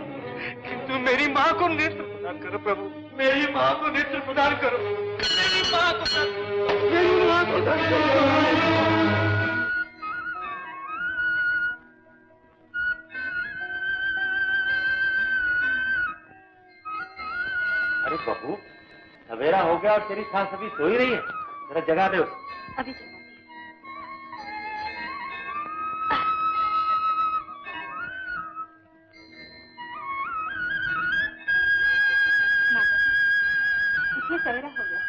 किंतु मेरी माँ को नेत्र प्रदान करो प्रभु। मेरी माँ को नेत्र प्रदान करो, मेरी माँ को प्रदान करो। अरे बहू, सवेरा हो गया और तेरी सास अभी सो ही रही है, जरा जगा दे उसे। अभी जगा इतने सवेरा हो गया।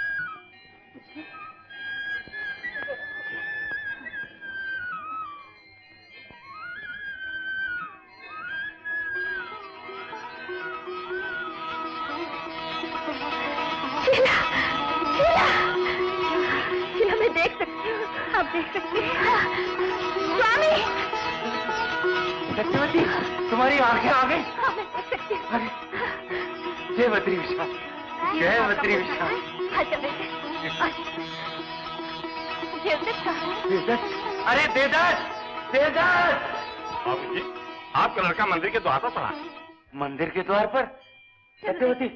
शीला, मैं देख सकती हूँ, आप देख सकते हैं। स्वामी, सत्यवती, तुम्हारी आंखें आ गई। हाँ, मैं देख सकती हूँ। अरे जय बद्री विशाल। जय बद्री विशाल। अच्छा बेटे देवदत्त कहाँ है? देवदत्त, अरे देवदत्त, देवदत्त। बाबू जी, आपका लड़का मंदिर के द्वार पर पड़ा है। मंदिर के द्वार पर? सत्यवती,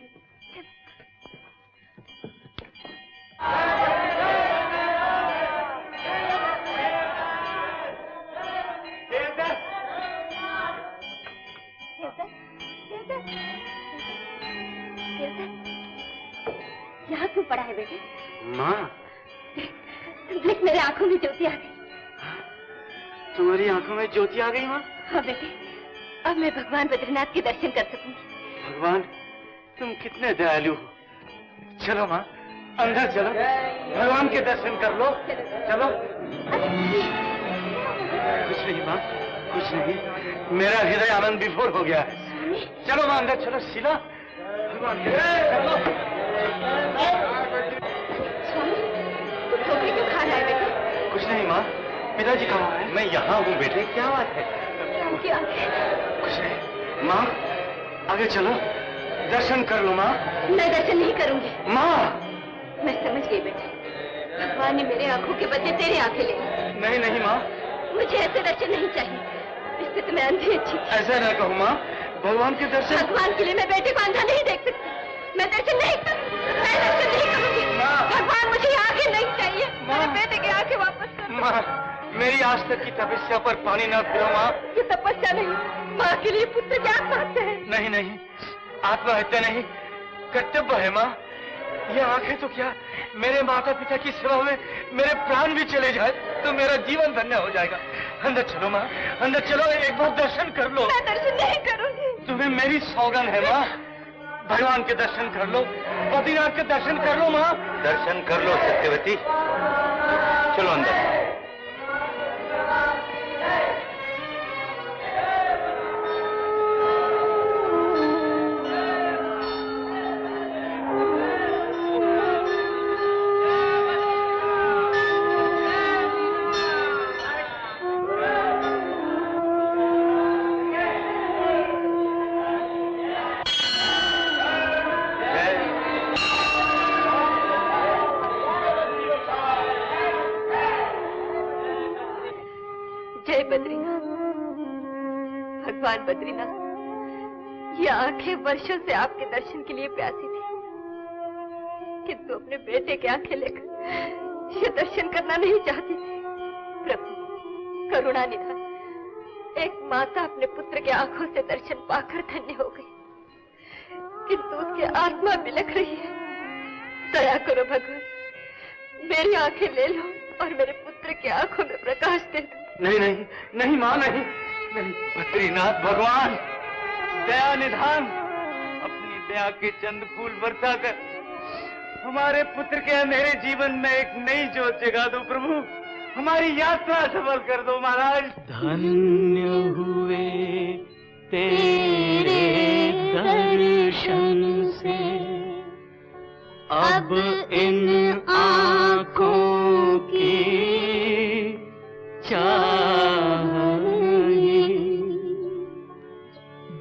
यहाँ क्यों पड़ा है बेटे? माँ, देख मेरे आंखों में ज्योति आ गई। तुम्हारी आंखों में ज्योति आ गई माँ? हाँ बेटे, अब मैं भगवान बद्रीनाथ के दर्शन कर सकूंगी। भगवान, तुम कितने दयालु हो। चलो माँ, अंदर चलो, भगवान के दर्शन कर लो। चलो। कुछ नहीं माँ, कुछ नहीं, मेरा हृदय आनंद विभोर हो गया है। चलो माँ, अंदर चलो। शीला, भगवान के दर्शन कर लो। तू ठोकरी क्यों खा रहा है बेटे? कुछ नहीं माँ, पिताजी कहाँ है? मैं यहाँ हूँ बेटे, क्या बात है? क्या? कुछ नहीं माँ, आगे चलो, दर्शन कर लो माँ। मैं दर्शन नहीं करूंगी। माँ, मैं समझ गई बेटे, भगवान ने मेरे आंखों के बदले तेरी आंखें ले ली। नहीं नहीं माँ, मुझे ऐसे दर्शन नहीं चाहिए, इससे तो मैं अंधी अच्छी। ऐसा न कहो माँ, भगवान के दर्शन। भगवान के लिए मैं बेटे को अंधा नहीं देख सकती। मैं दर्शन नहीं करूंगी। भगवान, मुझे आंखें नहीं चाहिए, मेरे बेटे की आंखें वापस कर। माँ, मेरी आज तक की तपस्या पर पानी ना फिरो माँ। ये तपस्या नहीं, माँ के लिए पुत्र की आत्महत्या है। नहीं नहीं, आत्महत्या नहीं, कर्तव्य है माँ। ये आंखें तो क्या, मेरे माता पिता की सेवा में मेरे प्राण भी चले जाए तो मेरा जीवन धन्य हो जाएगा। अंदर चलो माँ, अंदर चलो, एक बार दर्शन कर लो। मैं दर्शन नहीं करूंगी। तुम्हें मेरी सौगंध है माँ, भगवान के दर्शन कर लो, बद्रीनाथ के दर्शन कर लो माँ। दर्शन कर लो सत्यवती, चलो अंदर। भगवान बद्रीनाथ, ये आंखें वर्षों से आपके दर्शन के लिए प्यासी थी, किंतु अपने बेटे की आंखें लेकर ये दर्शन करना नहीं चाहती थी। प्रभु करुणा निधान, एक माता अपने पुत्र के आंखों से दर्शन पाकर धन्य हो गई, किंतु उसकी आत्मा बिलख रही है। दया करो भगवान, मेरी आंखें ले लो और मेरे पुत्र की आंखों में प्रकाश दे दो। नहीं नहीं नहीं माँ, नहीं नहीं। बद्रीनाथ भगवान, दया निधान, अपनी दया के चंद फूल बरसा कर हमारे पुत्र के अंधेरे जीवन में एक नई ज्योत जगा दो प्रभु। हमारी यात्रा सफल कर दो महाराज। धन्य हुए तेरे दर्शन से, अब इन आँखों की चाहिए,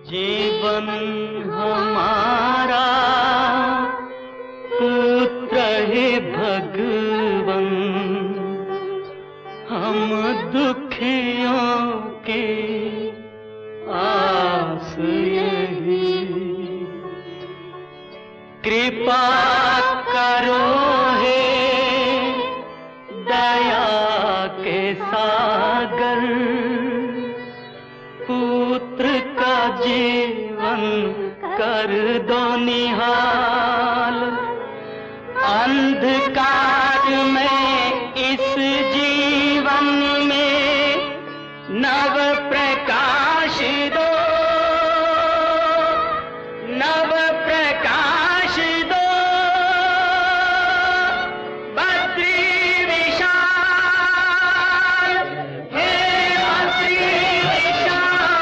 जीवन हमारा पुत्र है भगवन, हम दुखियों के आस यही, कृपा करो हे दया के सागर, पुत्र का जीवन कर दो निहाल, अंधकार में इस जीवन में नव प्रकाश दो, नव प्रकाश दो, बद्री विशाल, हे बद्री विशाल।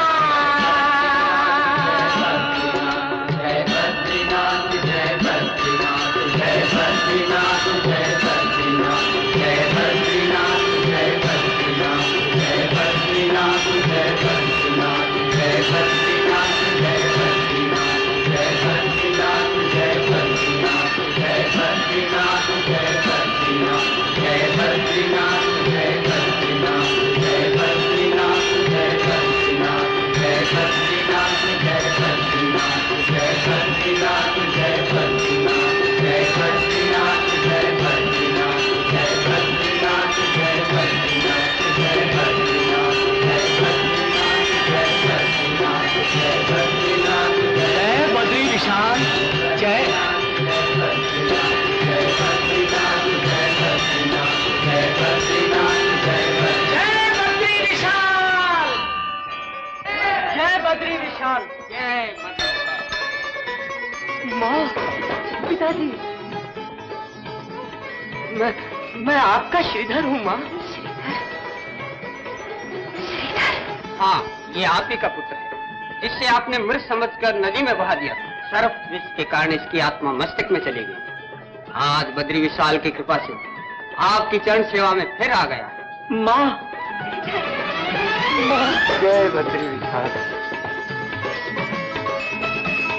जय बद्रीनाथ, जय बद्रीनाथ, जय बद्रीनाथ, जय बद्रीनाथ, जय बद्रीनाथ, जय बद्रीनाथ, जय बद्रीनाथ, जय बद्रीनाथ, जय बद्रीनाथ, जय बद्रीनाथ, जय बद्रीनाथ, जय बद्रीनाथ, बद्री विशाल। जय माँ, पिताजी, मैं आपका श्रीधर हूँ माँ। हाँ, ये आप ही का पुत्र है, जिससे आपने मृत समझकर नदी में बहा दिया। सर्प विष के कारण इसकी आत्मा मस्तक में चली गई। आज बद्री विशाल की कृपा से आपकी चरण सेवा में फिर आ गया। माँ, जय बद्री विशाल।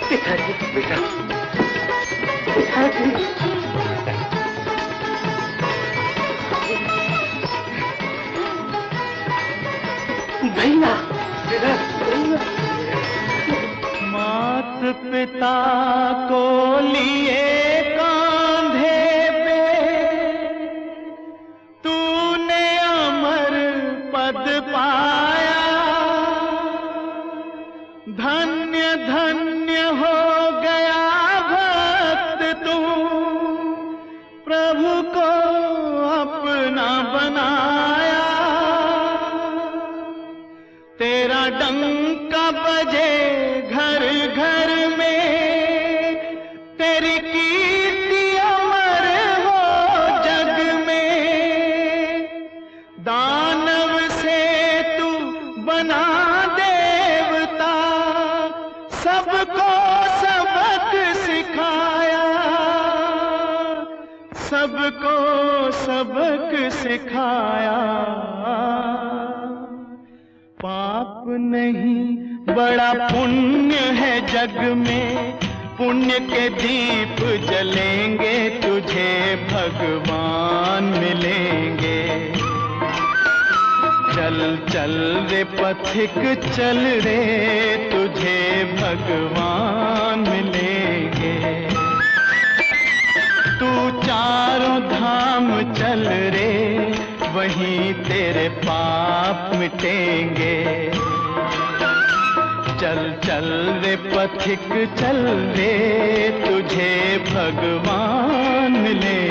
पिताजी, बेटा, पिताजी। भैया, मात पिता को लिए कांधे पे तूने अमर पद पाया। धन्य धन्य हो गया भक्त तू, प्रभु को अपना बनाया। तेरा डंका बजे घर घर में, तेरी कीर्ति अमर हो जग में। दानव से तू बना देवता, सबको सबक सिखाया, सबको सबक सिखाया। पाप नहीं बड़ा पुण्य है जग में, पुण्य के दीप जलेंगे तुझे भगवान मिलेंगे। चल चल रे पथिक चल रे, तुझे भगवान मिलेंगे। तू चारों धाम चल रे, वहीं तेरे पाप मिटेंगे। चल चल रे पथिक चल रे, तुझे भगवान मिलेंगे।